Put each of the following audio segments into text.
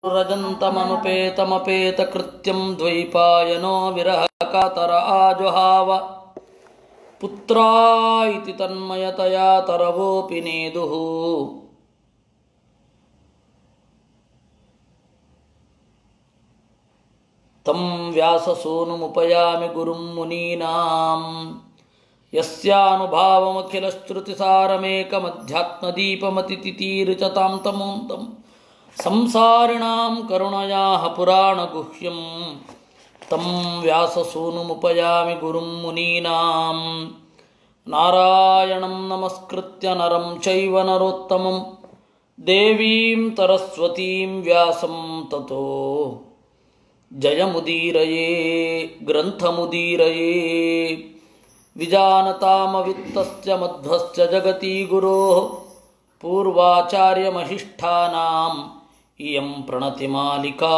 रजन्तमनुपेतमपेतकृत्यं द्वैपायनो विरहकातर आजुहाव पुत्रा इति तन्मयतया तरवोऽपि नेदुः। तं व्याससूनुमुपयामि गुरुं मुनीनां यस्यानुभावमखिलश्रुतिसारमेकमध्यात्मदीपमतितितीर्चतां तमोन्तं संसारिणां करुणयाः पुराणगुह्यं तं व्याससूनुमुपयामि गुरुं मुनीनां। नारायणं नमस्कृत्य नरं चैव नरोत्तमं देवीं सरस्वतीं व्यासं ततो जयमुदीरये ग्रन्थमुदीरये। विजानतामवित्तस्य मध्वस्य जगति गुरोः पूर्वाचार्यमहिष्ठानाम् इयं प्रणतिमालिका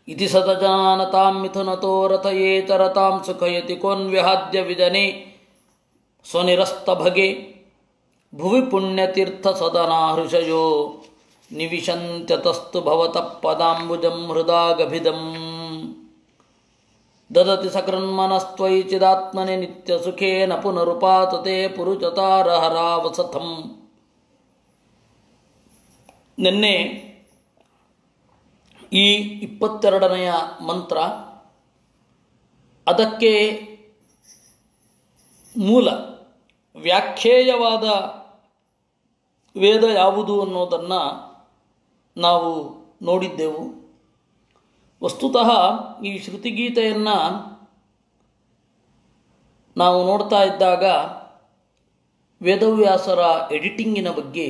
इति सतजानतां मिथुनतो रथये चरतां सुखयति कोन्विहाद्य विजने स्वनिरस्तभगे भुवि पुण्यतीर्थसदना हृषयो निविशन्त्यतस्तु भवतः पदाम्बुजं हृदागभिदं ददति सकृन्मनस्त्वयि चिदात्मनि नित्यसुखेन पुनरुपातते पुरुचतारहरावसथं। ನಿನ್ನೆ ಈ 22ನೆಯ ಮಂತ್ರ, ಅದಕ್ಕೆ ಮೂಲ ವ್ಯಾಖ್ಯೇಯವಾದ ವೇದ ಯಾವುದು ಅನ್ನೋದನ್ನು ನಾವು ನೋಡಿದ್ದೆವು. ವಸ್ತುತಃ ಈ ಶ್ರುತಿಗೀತೆಯನ್ನು ನಾವು ನೋಡ್ತಾ ಇದ್ದಾಗ ವೇದವ್ಯಾಸರ ಎಡಿಟಿಂಗಿನ ಬಗ್ಗೆ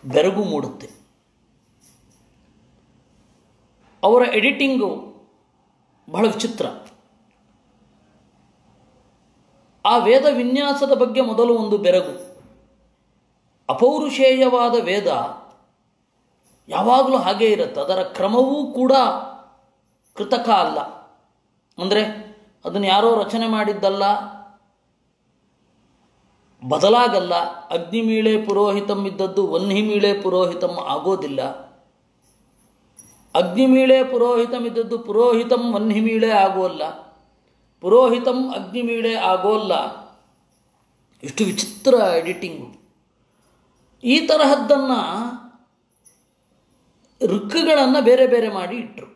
ಬೆರಗು ಮೂಡುತ್ತೆ. ಅವರ ಎಡಿಟಿಂಗು ಬಹಳ ವಿಚಿತ್ರ. ಆ ವೇದ ವಿನ್ಯಾಸದ ಬಗ್ಗೆ ಮೊದಲು ಒಂದು ಬೆರಗು. ಅಪೌರುಷೇಯವಾದ ವೇದ ಯಾವಾಗಲೂ ಹಾಗೇ ಇರುತ್ತೆ. ಅದರ ಕ್ರಮವೂ ಕೂಡ ಕೃತಕ ಅಲ್ಲ. ಅಂದರೆ ಅದನ್ನು ಯಾರೋ ರಚನೆ ಮಾಡಿದ್ದಲ್ಲ, ಬದಲಾಗಲ್ಲ. ಅಗ್ನಿಮೀಳೆ ಪುರೋಹಿತಂ ಇದ್ದದ್ದು ವನ್ಹಿಮೀಳೆ ಪುರೋಹಿತಂ ಆಗೋದಿಲ್ಲ. ಅಗ್ನಿಮೀಳೆ ಪುರೋಹಿತಂ ಇದ್ದದ್ದು ಪುರೋಹಿತಂ ವನ್ಹಿಮೀಳೆ ಆಗೋಲ್ಲ, ಪುರೋಹಿತಂ ಅಗ್ನಿಮೀಳೆ ಆಗೋಲ್ಲ. ಇಷ್ಟು ವಿಚಿತ್ರ ಎಡಿಟಿಂಗು. ಈ ತರಹದ್ದನ್ನು ಋಕ್ಕುಗಳನ್ನು ಬೇರೆ ಬೇರೆ ಮಾಡಿ ಇಟ್ಟರು.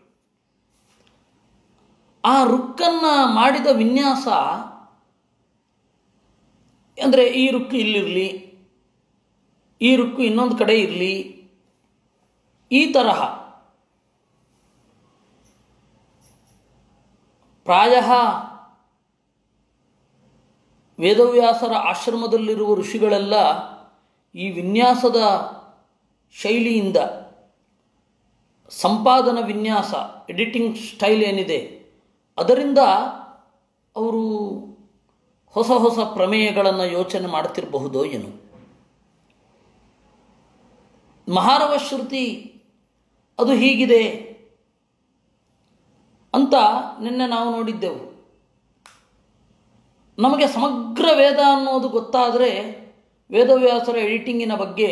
ಆ ಋಕ್ಕನ್ನು ಮಾಡಿದ ವಿನ್ಯಾಸ ಅಂದರೆ ಈ ಋಕ್ಕು ಇಲ್ಲಿರಲಿ, ಈ ಋಕ್ಕು ಇನ್ನೊಂದು ಕಡೆ ಇರಲಿ, ಈ ತರಹ ಪ್ರಾಯ ವೇದವ್ಯಾಸರ ಆಶ್ರಮದಲ್ಲಿರುವ ಋಷಿಗಳೆಲ್ಲ ಈ ವಿನ್ಯಾಸದ ಶೈಲಿಯಿಂದ, ಸಂಪಾದನ ವಿನ್ಯಾಸ, ಎಡಿಟಿಂಗ್ ಸ್ಟೈಲ್ ಏನಿದೆ ಅದರಿಂದ ಅವರು ಹೊಸ ಹೊಸ ಪ್ರಮೇಯಗಳನ್ನು ಯೋಚನೆ ಮಾಡ್ತಿರಬಹುದೋ ಏನು. ಮಹಾರವ ಶ್ರುತಿ ಅದು ಹೀಗಿದೆ ಅಂತ ನಿನ್ನೆ ನಾವು ನೋಡಿದ್ದೆವು. ನಮಗೆ ಸಮಗ್ರ ವೇದ ಅನ್ನೋದು ಗೊತ್ತಾದರೆ ವೇದವ್ಯಾಸರ ಎಡಿಟಿಂಗಿನ ಬಗ್ಗೆ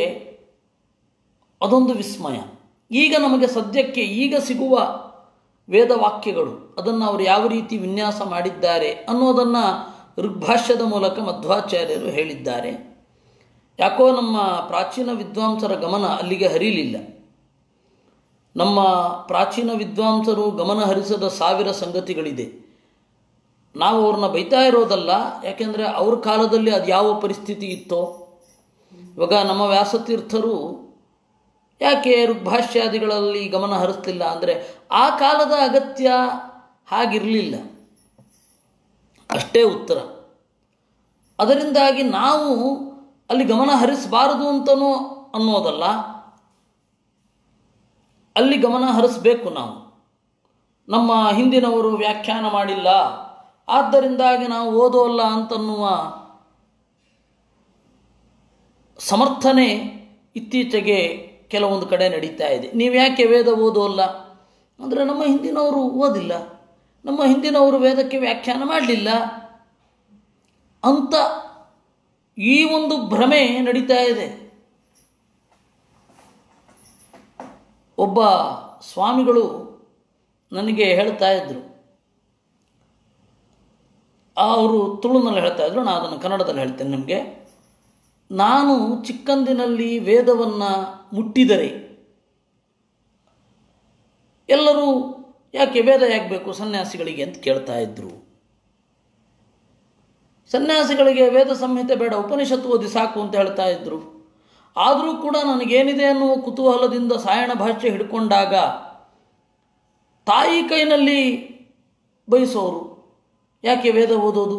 ಅದೊಂದು ವಿಸ್ಮಯ. ಈಗ ನಮಗೆ ಸದ್ಯಕ್ಕೆ ಈಗ ಸಿಗುವ ವೇದವಾಕ್ಯಗಳು ಅದನ್ನು ಅವರು ಯಾವ ರೀತಿ ವಿನ್ಯಾಸ ಮಾಡಿದ್ದಾರೆ ಅನ್ನೋದನ್ನು ಋಗ್ಭಾಷ್ಯದ ಮೂಲಕ ಮಧ್ವಾಚಾರ್ಯರು ಹೇಳಿದ್ದಾರೆ. ಯಾಕೋ ನಮ್ಮ ಪ್ರಾಚೀನ ವಿದ್ವಾಂಸರ ಗಮನ ಅಲ್ಲಿಗೆ ಹರಿಲಿಲ್ಲ. ನಮ್ಮ ಪ್ರಾಚೀನ ವಿದ್ವಾಂಸರು ಗಮನ ಹರಿಸದ 1000 ಸಂಗತಿಗಳಿದೆ. ನಾವು ಅವ್ರನ್ನ ಬೈತಾ ಇರೋದಲ್ಲ, ಯಾಕೆಂದರೆ ಅವ್ರ ಕಾಲದಲ್ಲಿ ಅದು ಯಾವ ಪರಿಸ್ಥಿತಿ ಇತ್ತೋ. ಇವಾಗ ನಮ್ಮ ವ್ಯಾಸತೀರ್ಥರು ಯಾಕೆ ಋಗ್ಭಾಷ್ಯಾದಿಗಳಲ್ಲಿ ಗಮನ ಹರಿಸ್ತಿಲ್ಲ ಅಂದರೆ ಆ ಕಾಲದ ಅಗತ್ಯ ಹಾಗಿರಲಿಲ್ಲ, ಅಷ್ಟೇ ಉತ್ತರ. ಅದರಿಂದಾಗಿ ನಾವು ಅಲ್ಲಿ ಗಮನ ಹರಿಸಬಾರದು ಅಂತನೂ ಅನ್ನೋದಲ್ಲ, ಅಲ್ಲಿ ಗಮನ ಹರಿಸಬೇಕು. ನಾವು ನಮ್ಮ ಹಿಂದಿನವರು ವ್ಯಾಖ್ಯಾನ ಮಾಡಿಲ್ಲ, ಆದ್ದರಿಂದಾಗಿ ನಾವು ಓದೋಲ್ಲ ಅಂತನ್ನುವ ಸಮರ್ಥನೆ ಇತ್ತೀಚೆಗೆ ಕೆಲವೊಂದು ಕಡೆ ನಡೀತಾ ಇದೆ. ನೀವು ಯಾಕೆ ವೇದ ಓದೋಲ್ಲ ಅಂದರೆ ನಮ್ಮ ಹಿಂದಿನವರು ಓದಿಲ್ಲ, ನಮ್ಮ ಹಿಂದಿನವರು ವೇದಕ್ಕೆ ವ್ಯಾಖ್ಯಾನ ಮಾಡಲಿಲ್ಲ ಅಂತ ಈ ಒಂದು ಭ್ರಮೆ ನಡೀತಾ ಇದೆ. ಒಬ್ಬ ಸ್ವಾಮಿಗಳು ನನಗೆ ಹೇಳ್ತಾ ಇದ್ದರು, ಅವರು ತುಳುನಲ್ಲಿ ಹೇಳ್ತಾ ಇದ್ರು, ನಾನು ಅದನ್ನು ಕನ್ನಡದಲ್ಲಿ ಹೇಳ್ತೇನೆ ನಿಮಗೆ. ನಾನು ಚಿಕ್ಕಂದಿನಲ್ಲಿ ವೇದವನ್ನು ಮುಟ್ಟಿದರೆ ಎಲ್ಲರೂ ಯಾಕೆ ವೇದ ಯಾಕೆ ಬೇಕು ಸನ್ಯಾಸಿಗಳಿಗೆ ಅಂತ ಕೇಳ್ತಾ ಇದ್ರು. ಸನ್ಯಾಸಿಗಳಿಗೆ ವೇದ ಸಂಹಿತೆ ಬೇಡ, ಉಪನಿಷತ್ತು ಓದಿ ಸಾಕು ಅಂತ ಹೇಳ್ತಾ ಇದ್ರು. ಆದರೂ ಕೂಡ ನನಗೇನಿದೆ ಅನ್ನುವ ಕುತೂಹಲದಿಂದ ಸಾಯಣ ಭಾಷೆ ಹಿಡ್ಕೊಂಡಾಗ ತಾಯಿ ಕೈನಲ್ಲಿ ಬಯಸೋರು, ಯಾಕೆ ವೇದ ಓದೋದು,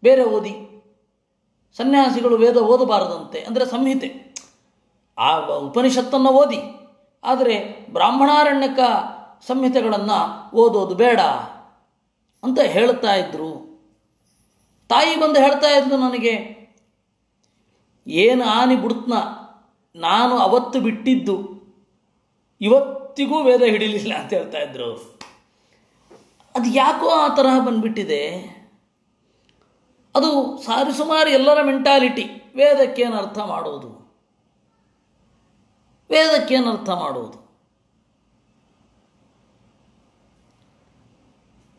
ಬೇರೆ ಓದಿ, ಸನ್ಯಾಸಿಗಳು ವೇದ ಓದಬಾರದಂತೆ, ಅಂದರೆ ಸಂಹಿತೆ ಆ ಉಪನಿಷತ್ತನ್ನು ಓದಿ, ಆದರೆ ಬ್ರಾಹ್ಮಣಾರಣ್ಯಕ ಸಂಹಿತೆಗಳನ್ನು ಓದೋದು ಬೇಡ ಅಂತ ಹೇಳ್ತಾ ಇದ್ರು. ತಾಯಿ ಬಂದು ಹೇಳ್ತಾ ಇದ್ಲು ನನಗೆ, ಏನು ಆನಿ ಬಿಡ್ತನ, ನಾನು ಅವತ್ತು ಬಿಟ್ಟಿದ್ದು ಇವತ್ತಿಗೂ ವೇದ ಹಿಡಿಲಿಲ್ಲ ಅಂತ ಹೇಳ್ತಾ ಇದ್ರು. ಅದು ಯಾಕೋ ಆ ತರಹ ಬಂದ್ಬಿಟ್ಟಿದೆ. ಅದು ಸುಮಾರು ಎಲ್ಲರ ಮೆಂಟಾಲಿಟಿ. ವೇದಕ್ಕೇನು ಅರ್ಥ ಮಾಡೋದು, ವೇದಕ್ಕೇನು ಅರ್ಥ ಮಾಡೋದು,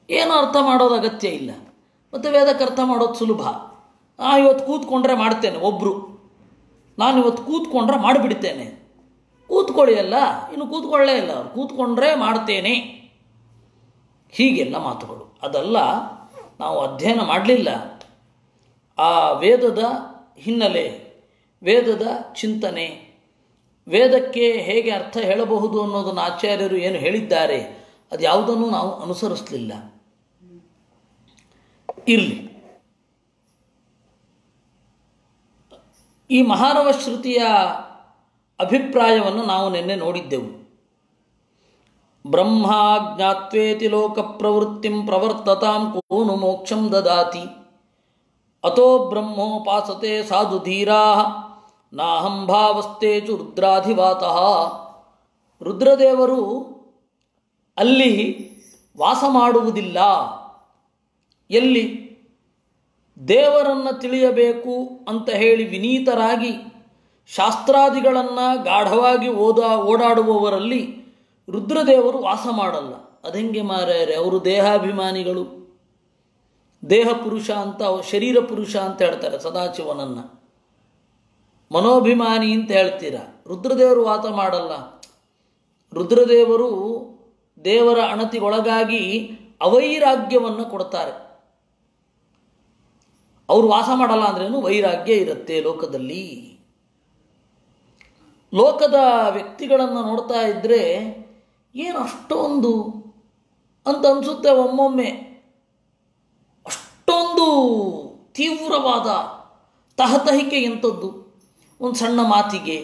ಏನು ಅರ್ಥ ಮಾಡೋದು ಅಗತ್ಯ ಇಲ್ಲ. ಮತ್ತು ವೇದಕ್ಕೆ ಅರ್ಥ ಮಾಡೋದು ಸುಲಭ. ಇವತ್ತು ಕೂತ್ಕೊಂಡ್ರೆ ಮಾಡ್ತೇನೆ, ಒಬ್ಬರು ನಾನು ಇವತ್ತು ಕೂತ್ಕೊಂಡ್ರೆ ಮಾಡಿಬಿಡ್ತೇನೆ. ಕೂತ್ಕೊಳ್ಳಿ ಅಲ್ಲ, ಇನ್ನು ಕೂತ್ಕೊಳ್ಳೇ ಇಲ್ಲ, ಅವ್ರು ಕೂತ್ಕೊಂಡ್ರೆ ಮಾಡ್ತೇನೆ, ಹೀಗೆಲ್ಲ ಮಾತುಗಳು. ಅದಲ್ಲ, ನಾವು ಅಧ್ಯಯನ ಮಾಡಲಿಲ್ಲ. ಆ ವೇದದ ಹಿನ್ನೆಲೆ, ವೇದದ ಚಿಂತನೆ, ವೇದಕ್ಕೆ ಹೇಗೆ ಅರ್ಥ ಹೇಳಬಹುದು ಅನ್ನೋದನ್ನು ಆಚಾರ್ಯರು ಏನು ಹೇಳಿದ್ದಾರೆ ಅದು ಯಾವುದನ್ನು ನಾವು ಅನುಸರಿಸಲಿಲ್ಲ. ಇರಲಿ, ಈ ಮಹಾನವ ಶ್ರುತಿಯ ಅಭಿಪ್ರಾಯವನ್ನು ನಾವು ನಿನ್ನೆ ನೋಡಿದ್ದೆವು. ಬ್ರಹ್ಮ ಜ್ಞಾತ್ವೇತಿ ಲೋಕ ಪ್ರವೃತ್ತಿಂ ಪ್ರವರ್ತತಾಂ ಕೋನು ಮೋಕ್ಷಂ ದದಾತಿ ಅತೋ ಬ್ರಹ್ಮೋಪಾಸತೆ ಸಾಧು ಧೀರಾ ನಾಹಂ ಭಾವಸ್ತೇಚು ರುದ್ರಾಧಿವಾತಃ. ರುದ್ರದೇವರು ಅಲ್ಲಿ ವಾಸ ಮಾಡುವುದಿಲ್ಲ. ಎಲ್ಲಿ? ದೇವರನ್ನು ತಿಳಿಯಬೇಕು ಅಂತ ಹೇಳಿ ವಿನೀತರಾಗಿ ಶಾಸ್ತ್ರಾದಿಗಳನ್ನು ಗಾಢವಾಗಿ ಓಡಾಡುವವರಲ್ಲಿ ರುದ್ರದೇವರು ವಾಸ ಮಾಡಲ್ಲ. ಅದೆಂಗೆ ಮಾರ್ಯಾರೆ? ಅವರು ದೇಹಾಭಿಮಾನಿಗಳು, ದೇಹ ಪುರುಷ ಅಂತ, ಶರೀರ ಪುರುಷ ಅಂತ ಹೇಳ್ತಾರೆ ಸದಾಶಿವನನ್ನು, ಮನೋಭಿಮಾನಿ ಅಂತ ಹೇಳ್ತೀರ. ರುದ್ರದೇವರು ವಾಸ ಮಾಡಲ್ಲ. ರುದ್ರದೇವರು ದೇವರ ಅಣತಿಗೊಳಗಾಗಿ ಅವೈರಾಗ್ಯವನ್ನು ಕೊಡ್ತಾರೆ. ಅವರು ವಾಸ ಮಾಡಲ್ಲ ಅಂದ್ರೇನು? ವೈರಾಗ್ಯ ಇರುತ್ತೆ ಲೋಕದಲ್ಲಿ. ಲೋಕದ ವ್ಯಕ್ತಿಗಳನ್ನು ನೋಡ್ತಾ ಇದ್ದರೆ ಏನು ಅಷ್ಟೊಂದು ಅಂತ ಅನಿಸುತ್ತೆ ಒಮ್ಮೊಮ್ಮೆ. ಅಷ್ಟೊಂದು ತೀವ್ರವಾದ ತಹತಹಿಕೆ ಎಂಥದ್ದು, ಒಂದು ಸಣ್ಣ ಮಾತಿಗೆ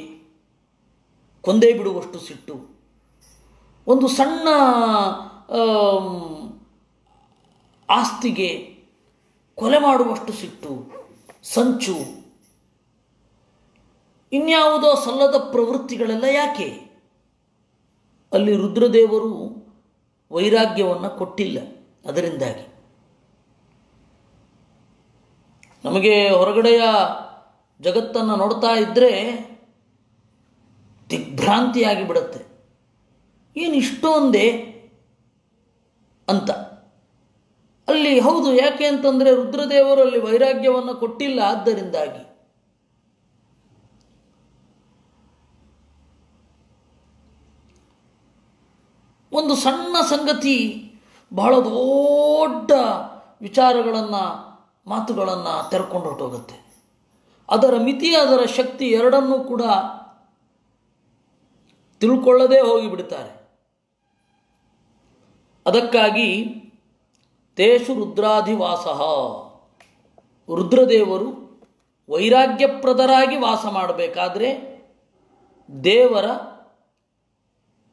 ಕೊಂದೇ ಬಿಡುವಷ್ಟು ಸಿಟ್ಟು, ಒಂದು ಸಣ್ಣ ಆಸ್ತಿಗೆ ಕೊಲೆ ಮಾಡುವಷ್ಟು ಸಿಟ್ಟು, ಸಂಚು, ಇನ್ಯಾವುದೋ ಸಲ್ಲದ ಪ್ರವೃತ್ತಿಗಳೆಲ್ಲ ಯಾಕೆ? ಅಲ್ಲಿ ರುದ್ರದೇವರು ವೈರಾಗ್ಯವನ್ನು ಕೊಟ್ಟಿಲ್ಲ. ಅದರಿಂದಾಗಿ ನಮಗೆ ಹೊರಗಡೆಯ ಜಗತ್ತನ್ನು ನೋಡ್ತಾ ಇದ್ದರೆ ದಿಗ್ಭ್ರಾಂತಿಯಾಗಿ ಬಿಡುತ್ತೆ. ಏನು ಇಷ್ಟೊಂದೇ ಅಂತ. ಅಲ್ಲಿ ಹೌದು, ಯಾಕೆ ಅಂತಂದರೆ ರುದ್ರದೇವರು ಅಲ್ಲಿ ವೈರಾಗ್ಯವನ್ನು ಕೊಟ್ಟಿಲ್ಲ. ಆದ್ದರಿಂದಾಗಿ ಒಂದು ಸಣ್ಣ ಸಂಗತಿ ಬಹಳ ದೊಡ್ಡ ವಿಚಾರಗಳನ್ನು, ಮಾತುಗಳನ್ನು ತೆರ್ಕೊಂಡು ಹೊರಟೋಗುತ್ತೆ. ಅದರ ಮಿತಿ, ಅದರ ಶಕ್ತಿ ಎರಡನ್ನೂ ಕೂಡ ತಿಳ್ಕೊಳ್ಳದೇ ಹೋಗಿಬಿಡ್ತಾರೆ. ಅದಕ್ಕಾಗಿ ತೇಷು ರುದ್ರಾಧಿವಾಸ, ರುದ್ರದೇವರು ವೈರಾಗ್ಯಪ್ರದರಾಗಿ ವಾಸ ಮಾಡಬೇಕಾದ್ರೆ ದೇವರ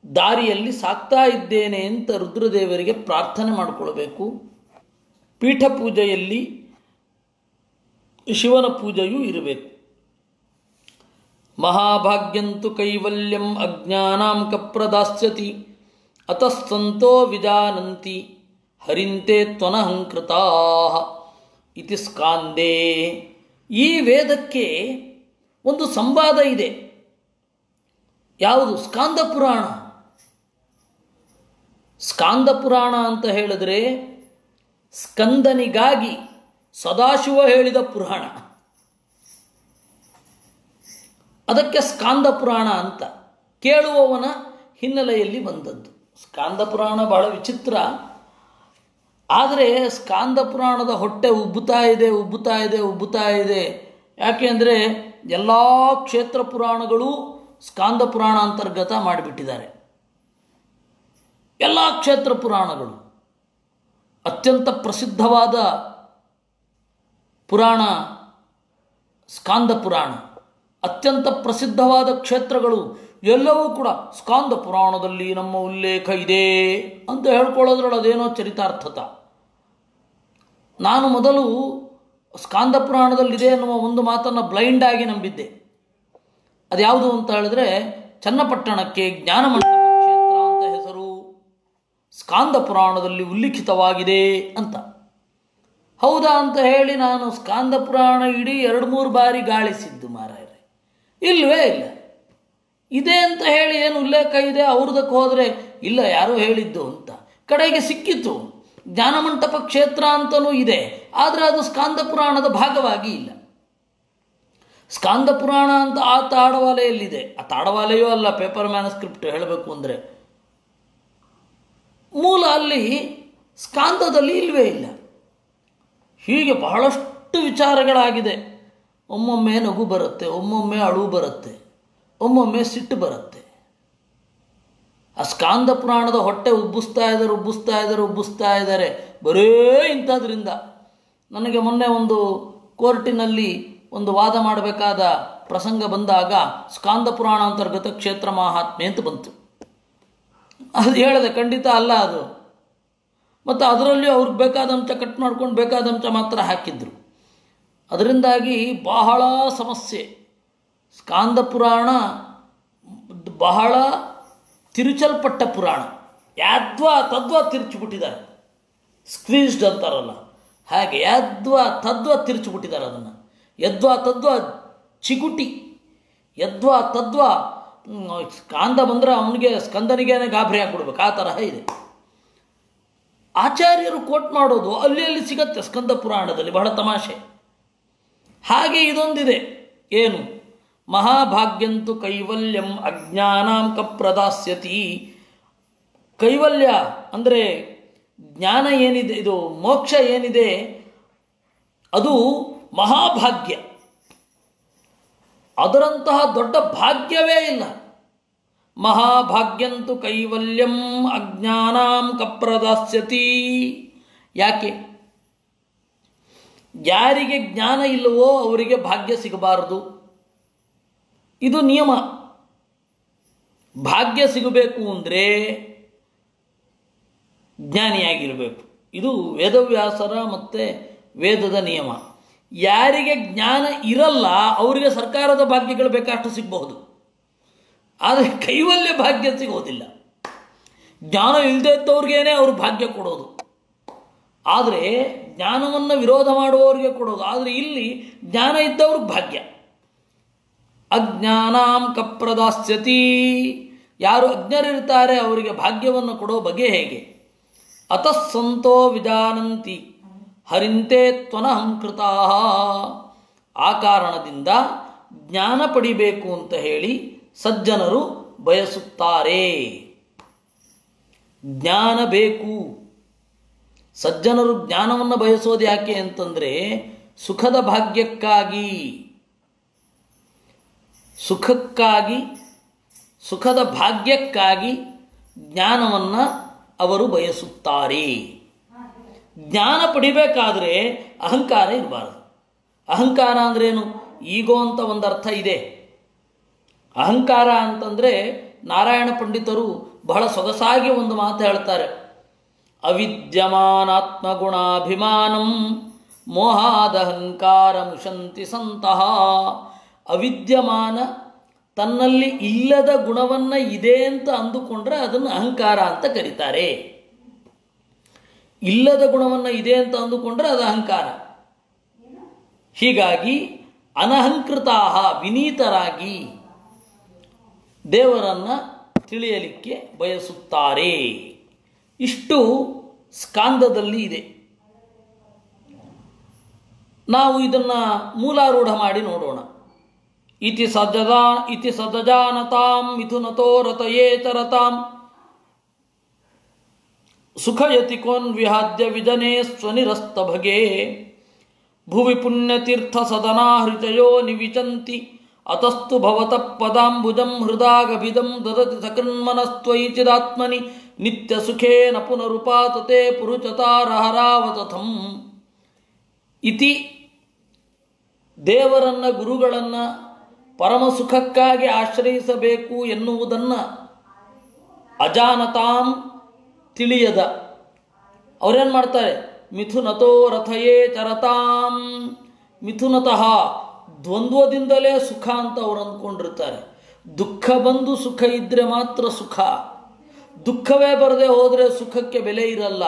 ದಾರಿಯಲ್ಲಿ ಸಾಕ್ತಾ ಇದ್ದೇನೆ ಅಂತ ರುದ್ರದೇವರಿಗೆ ಪ್ರಾರ್ಥನೆ ಮಾಡಿಕೊಳ್ಬೇಕು. ಪೀಠ ಪೂಜೆಯಲ್ಲಿ ಶಿವನ ಪೂಜೆಯೂ ಇರಬೇಕು. ಮಹಾಭಾಗ್ಯಂತು ಕೈವಲ್ಯಂ ಅಜ್ಞಾನಾಂ ಕಪ್ರದಾಸ್ಯತಿ ಅತಸ್ತಂತೋ ವಿಜಾನಂತಿ ಹರಿಂತೆ ತ್ವನಹಂಕೃತಾ ಇತಿ ಸ್ಕಾಂದೇ. ಈ ವೇದಕ್ಕೆ ಒಂದು ಸಂವಾದ ಇದೆ. ಯಾವುದು? ಸ್ಕಾಂದ ಪುರಾಣ. ಸ್ಕಾಂದ ಪುರಾಣ ಅಂತ ಹೇಳಿದ್ರೆ ಸ್ಕಂದನಿಗಾಗಿ ಸದಾಶಿವ ಹೇಳಿದ ಪುರಾಣ, ಅದಕ್ಕೆ ಸ್ಕಾಂದ ಪುರಾಣ ಅಂತ. ಕೇಳುವವನ ಹಿನ್ನೆಲೆಯಲ್ಲಿ ಬಂದದ್ದು ಸ್ಕಾಂದ ಪುರಾಣ. ಬಹಳ ವಿಚಿತ್ರ. ಆದರೆ ಸ್ಕಾಂದ ಪುರಾಣದ ಹೊಟ್ಟೆ ಉಬ್ಬುತ್ತಾ ಇದೆ. ಯಾಕೆ ಅಂದರೆ ಎಲ್ಲ ಕ್ಷೇತ್ರ ಪುರಾಣಗಳು ಸ್ಕಾಂದ ಪುರಾಣ ಅಂತರ್ಗತ ಮಾಡಿಬಿಟ್ಟಿದ್ದಾರೆ. ಎಲ್ಲ ಕ್ಷೇತ್ರ ಪುರಾಣಗಳು. ಅತ್ಯಂತ ಪ್ರಸಿದ್ಧವಾದ ಪುರಾಣ ಸ್ಕಾಂದ ಪುರಾಣ. ಅತ್ಯಂತ ಪ್ರಸಿದ್ಧವಾದ ಕ್ಷೇತ್ರಗಳು ಎಲ್ಲವೂ ಕೂಡ ಸ್ಕಾಂದ ಪುರಾಣದಲ್ಲಿ ನಮ್ಮ ಉಲ್ಲೇಖ ಇದೆ ಅಂತ ಹೇಳ್ಕೊಳ್ಳೋದ್ರಲ್ಲಿ ಅದೇನೋ ಚರಿತಾರ್ಥತ. ನಾನು ಮೊದಲು ಸ್ಕಾಂದ ಪುರಾಣದಲ್ಲಿದೆ ಎನ್ನುವ ಒಂದು ಮಾತನ್ನು ಬ್ಲೈಂಡ್ ಆಗಿ ನಂಬಿದ್ದೆ. ಅದ್ಯಾವುದು ಅಂತ ಹೇಳಿದ್ರೆ, ಚನ್ನಪಟ್ಟಣಕ್ಕೆ ಜ್ಞಾನಮಂಟಪ ಕ್ಷೇತ್ರ ಅಂತ ಹೆಸರು ಸ್ಕಾಂದ ಪುರಾಣದಲ್ಲಿ ಉಲ್ಲಿಖಿತವಾಗಿದೆ ಅಂತ. ಹೌದಾ ಅಂತ ಹೇಳಿ ನಾನು ಸ್ಕಾಂದ ಪುರಾಣ ಇಡೀ 2-3 ಬಾರಿ ಗಾಳಿಸಿದ್ದು ಮಾರಾಯರೆ. ಇಲ್ಲವೇ ಇಲ್ಲ. ಇದೆ ಅಂತ ಹೇಳಿ ಏನು ಉಲ್ಲೇಖ ಇದೆ ಅವ್ರದಕ್ಕೆ ಹೋದರೆ ಇಲ್ಲ ಯಾರೋ ಹೇಳಿದ್ದು ಅಂತ. ಕಡೆಗೆ ಸಿಕ್ಕಿತು ಜ್ಞಾನಮಂಟಪ ಕ್ಷೇತ್ರ ಅಂತಲೂ ಇದೆ, ಆದರೆ ಅದು ಸ್ಕಾಂದ ಪುರಾಣದ ಭಾಗವಾಗಿ ಇಲ್ಲ. ಸ್ಕಾಂದ ಪುರಾಣ ಅಂತ ಆ ತಾಡವಾಲೆಯಲ್ಲಿದೆ. ಆ ತಾಡವಾಲೆಯೂ ಅಲ್ಲ, ಪೇಪರ್ ಮ್ಯಾನಸ್ಕ್ರಿಪ್ಟ್ ಹೇಳಬೇಕು ಅಂದರೆ. ಮೂಲ ಅಲ್ಲಿ ಸ್ಕಾಂದದಲ್ಲಿ ಇಲ್ಲವೇ ಇಲ್ಲ. ಹೀಗೆ ಬಹಳಷ್ಟು ವಿಚಾರಗಳಾಗಿದೆ. ಒಮ್ಮೊಮ್ಮೆ ನಗು ಬರುತ್ತೆ, ಒಮ್ಮೊಮ್ಮೆ ಅಳು ಬರುತ್ತೆ, ಒಮ್ಮೊಮ್ಮೆ ಸಿಟ್ಟು ಬರುತ್ತೆ. ಆ ಸ್ಕಾಂದ ಪುರಾಣದ ಹೊಟ್ಟೆ ಉಬ್ಬಿಸ್ತಾ ಇದ್ದಾರೆ ಬರೇ ಇಂಥದ್ರಿಂದ. ನನಗೆ ಮೊನ್ನೆ ಒಂದು ಕೋರ್ಟಿನಲ್ಲಿ ಒಂದು ವಾದ ಮಾಡಬೇಕಾದ ಪ್ರಸಂಗ ಬಂದಾಗ ಸ್ಕಾಂದ ಪುರಾಣ ಅಂತರ್ಗತ ಕ್ಷೇತ್ರ ಮಹಾತ್ಮೆ ಅಂತ ಬಂತು. ಅದು ಹೇಳಿದೆ ಖಂಡಿತ ಅಲ್ಲ ಅದು. ಮತ್ತು ಅದರಲ್ಲಿ ಅವ್ರಿಗೆ ಬೇಕಾದ ಅಂಶ ಕಟ್ ಮಾಡ್ಕೊಂಡು ಬೇಕಾದ ಅಂಶ ಮಾತ್ರ ಹಾಕಿದ್ರು. ಅದರಿಂದಾಗಿ ಬಹಳ ಸಮಸ್ಯೆ. ಸ್ಕಾಂದ ಪುರಾಣ ಬಹಳ ತಿರುಚಲ್ಪಟ್ಟ ಪುರಾಣ. ಯಾದ್ವಾ ತದ್ವಾ ತಿರುಚಿಬಿಟ್ಟಿದ್ದಾರೆ. ಸ್ಕ್ವೀಸ್ಡ್ ಅಂತಾರಲ್ಲ ಹಾಗೆ ಯಾದ್ವಾ ತದ್ವಾ ತಿರುಚಿಬಿಟ್ಟಿದ್ದಾರೆ. ಅದನ್ನು ಯದ್ವಾ ತದ್ವಾ ಚಿಗುಟಿ, ಯದ್ವಾ ತದ್ವಾ ಸ್ಕಾಂದ ಬಂದರೆ ಅವನಿಗೆ ಸ್ಕಂದನಿಗೇನೆ ಗಾಬರಿ ಆಗಿಬಿಡ್ಬೇಕು, ಆ ತರಹ ಇದೆ. ಆಚಾರ್ಯರು ಕೋಟ್ ಮಾಡೋದು ಅಲ್ಲಿ ಸಿಗತ್ತೆ ಸ್ಕಂದ ಪುರಾಣದಲ್ಲಿ, ಬಹಳ ತಮಾಷೆ. ಹಾಗೆ ಇದೊಂದಿದೆ, ಏನು ಮಹಾಭಾಗ್ಯಂತು ಕೈವಲ್ಯಂ ಅಜ್ಞಾನಾಂ ಕಪ್ರದಾಸ್ಯತಿ. ಕೈವಲ್ಯ ಅಂದರೆ ಜ್ಞಾನ ಏನಿದೆ, ಇದು ಮೋಕ್ಷ ಏನಿದೆ ಅದು ಮಹಾಭಾಗ್ಯ. ಅದರಂತಹ ದೊಡ್ಡ ಭಾಗ್ಯವೇ ಇಲ್ಲ. ಮಹಾಭಾಗ್ಯಂತು ಕೈವಲ್ಯಂ ಅಜ್ಞಾನಾಂ ಕಪ್ರದಾಸ್ಯತಿ. ಯಾಕೆ? ಯಾರಿಗೆ ಜ್ಞಾನ ಇಲ್ಲವೋ ಅವರಿಗೆ ಭಾಗ್ಯ ಸಿಗಬಾರದು. ಇದು ನಿಯಮ. ಭಾಗ್ಯ ಸಿಗಬೇಕು ಅಂದರೆ ಜ್ಞಾನಿಯಾಗಿರಬೇಕು. ಇದು ವೇದವ್ಯಾಸರ ಮತ್ತು ವೇದದ ನಿಯಮ. ಯಾರಿಗೆ ಜ್ಞಾನ ಇರಲ್ಲ ಅವರಿಗೆ ಸರ್ಕಾರದ ಭಾಗ್ಯಗಳು ಬೇಕಷ್ಟು ಸಿಗಬಹುದು, ಆದರೆ ಕೈವಲ್ಯ ಭಾಗ್ಯ ಸಿಗೋದಿಲ್ಲ. ಜ್ಞಾನ ಇಲ್ಲದೆ ಇದ್ದವ್ರಿಗೇನೆ ಅವರು ಭಾಗ್ಯ ಕೊಡೋದು, ಆದರೆ ಜ್ಞಾನವನ್ನು ವಿರೋಧ ಮಾಡುವವರಿಗೆ ಕೊಡೋದು. ಆದರೆ ಇಲ್ಲಿ ಜ್ಞಾನ ಇದ್ದವ್ರಿಗೆ ಭಾಗ್ಯ. ಅಜ್ಞಾನಾಂ ಕಪ್ರದಾಸ್ಯತಿ. ಯಾರು ಅಜ್ಞರಿರ್ತಾರೆ ಅವರಿಗೆ ಭಾಗ್ಯವನ್ನು ಕೊಡೋ ಬಗೆ ಹೇಗೆ? ಅತಸ್ಸಂತೋ ವಿಜಾನಂತಿ ಹರಿಂತೆ ತ್ವನಹಂಕೃತಾ. ಆ ಕಾರಣದಿಂದ ಜ್ಞಾನ ಪಡಿಬೇಕು ಅಂತ ಹೇಳಿ ಸಜ್ಜನರು ಬಯಸುತ್ತಾರೆ. ಜ್ಞಾನ ಬೇಕು. ಸಜ್ಜನರು ಜ್ಞಾನವನ್ನು ಬಯಸೋದು ಯಾಕೆ ಅಂತಂದರೆ ಸುಖದ ಭಾಗ್ಯಕ್ಕಾಗಿ, ಸುಖದ ಭಾಗ್ಯಕ್ಕಾಗಿ ಜ್ಞಾನವನ್ನು ಅವರು ಬಯಸುತ್ತಾರೆ. ಜ್ಞಾನ ಪಡಿಬೇಕಾದರೆ ಅಹಂಕಾರ ಇರಬಾರದು. ಅಹಂಕಾರ ಅಂದ್ರೇನು? ಈಗೋ ಅಂತ ಒಂದು ಅರ್ಥ ಇದೆ. ಅಹಂಕಾರ ಅಂತಂದರೆ ನಾರಾಯಣ ಪಂಡಿತರು ಬಹಳ ಸೊಗಸಾಗಿ ಒಂದು ಮಾತು ಹೇಳ್ತಾರೆ. ಅವಿದ್ಯಮಾನಾತ್ಮಗುಣಾಭಿಮಾನಂ ಮೋಹಾದಹಂಕಾರ ಮುಷಂತಿ ಸಂತಹ. ಅವಿದ್ಯಮಾನ, ತನ್ನಲ್ಲಿ ಇಲ್ಲದ ಗುಣವನ್ನು ಇದೆ ಅಂತ ಅಂದುಕೊಂಡ್ರೆ ಅದನ್ನು ಅಹಂಕಾರ ಅಂತ ಕರೀತಾರೆ. ಇಲ್ಲದ ಗುಣವನ್ನು ಇದೆ ಅಂತ ಅಂದುಕೊಂಡ್ರೆ ಅದು ಅಹಂಕಾರ. ಹೀಗಾಗಿ ಅನಹಂಕೃತಾಹ, ವಿನೀತರಾಗಿ ದೇವರನ್ನು ತಿಳಿಯಲಿಕ್ಕೆ ಬಯಸುತ್ತಾರೆ. ಇಷ್ಟು ಸ್ಕಾಂದದಲ್ಲಿ ಇದೆ. ನಾವು ಇದನ್ನು ಮೂಲಾರೂಢ ಮಾಡಿ ನೋಡೋಣ. ಇತಿ ಸದಜಾನತಾಂ ಮಿಥುನತೋ ರತಯೇತರತಾಂ ಸುಖಯತಿ ಕೋನ್ ವಿಹಾದ್ಯ ವಿಜನೇ ಸ್ವನಿರಸ್ತಭಗೆ ಭುವಿ ಪುಣ್ಯತೀರ್ಥ ಸದನಾ ಹೃಚಯೋ ನಿವಿಚಂತಿ ಅತಸ್ತು ಭವತಃ ಪದಾಂಬುಜಂ ಹೃದಾಗಭಿದಂ ದದತಿ ಸಕೃನ್ಮನಸ್ತ್ವಯಿ ಚಿದಾತ್ಮನಿ ನಿತ್ಯ ಸುಖೇನ ಪುನರುಪಾತತೆ ಪುರುಚತಾರಹರಾವತಥಂ. ಇತಿ ದೇವರನ್ನ ಗುರುಗಳನ್ನು ಪರಮ ಸುಖಕ್ಕಾಗಿ ಆಶ್ರಯಿಸಬೇಕು ಎನ್ನುವುದನ್ನು ಅಜಾನತಾಂ ತಿಳಿಯದ ಅವರೇನು ಮಾಡ್ತಾರೆ? ಮಿಥುನತೋ ರಥಯೇ ಚರತಾಂ. ಮಿಥುನತಃ ದ್ವಂದ್ವದಿಂದಲೇ ಸುಖ ಅಂತ ಅವರು ಅಂದ್ಕೊಂಡಿರ್ತಾರೆ. ದುಃಖ ಬಂದು ಸುಖ ಇದ್ದರೆ ಮಾತ್ರ ಸುಖ, ದುಃಖವೇ ಬರದೆ ಹೋದರೆ ಸುಖಕ್ಕೆ ಬೆಲೆ ಇರಲ್ಲ.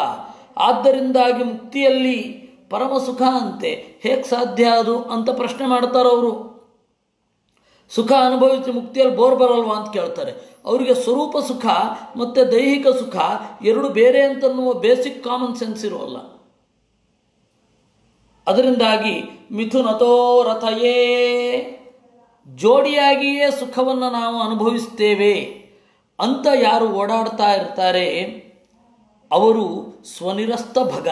ಆದ್ದರಿಂದಾಗಿ ಮುಕ್ತಿಯಲ್ಲಿ ಪರಮ ಸುಖ ಅಂತೆ, ಹೇಗೆ ಸಾಧ್ಯ ಅದು ಅಂತ ಪ್ರಶ್ನೆ ಮಾಡ್ತಾರವರು. ಸುಖ ಅನುಭವಿಸಿ ಮುಕ್ತಿಯಲ್ಲಿ ಬೋರ್ ಬರಲ್ವಾ ಅಂತ ಕೇಳ್ತಾರೆ. ಅವರಿಗೆ ಸ್ವರೂಪ ಸುಖ ಮತ್ತು ದೈಹಿಕ ಸುಖ ಎರಡು ಬೇರೆ ಅಂತನ್ನುವ ಬೇಸಿಕ್ ಕಾಮನ್ ಸೆನ್ಸ್ ಇರೋಲ್ಲ. ಅದರಿಂದಾಗಿ ಮಿಥುನತೋ ರಥಯೇ, ಜೋಡಿಯಾಗಿಯೇ ಸುಖವನ್ನು ನಾವು ಅನುಭವಿಸ್ತೇವೆ ಅಂತ ಯಾರು ಓಡಾಡ್ತಾ ಇರ್ತಾರೆ ಅವರು ಸ್ವನಿರಸ್ತ ಭಗ,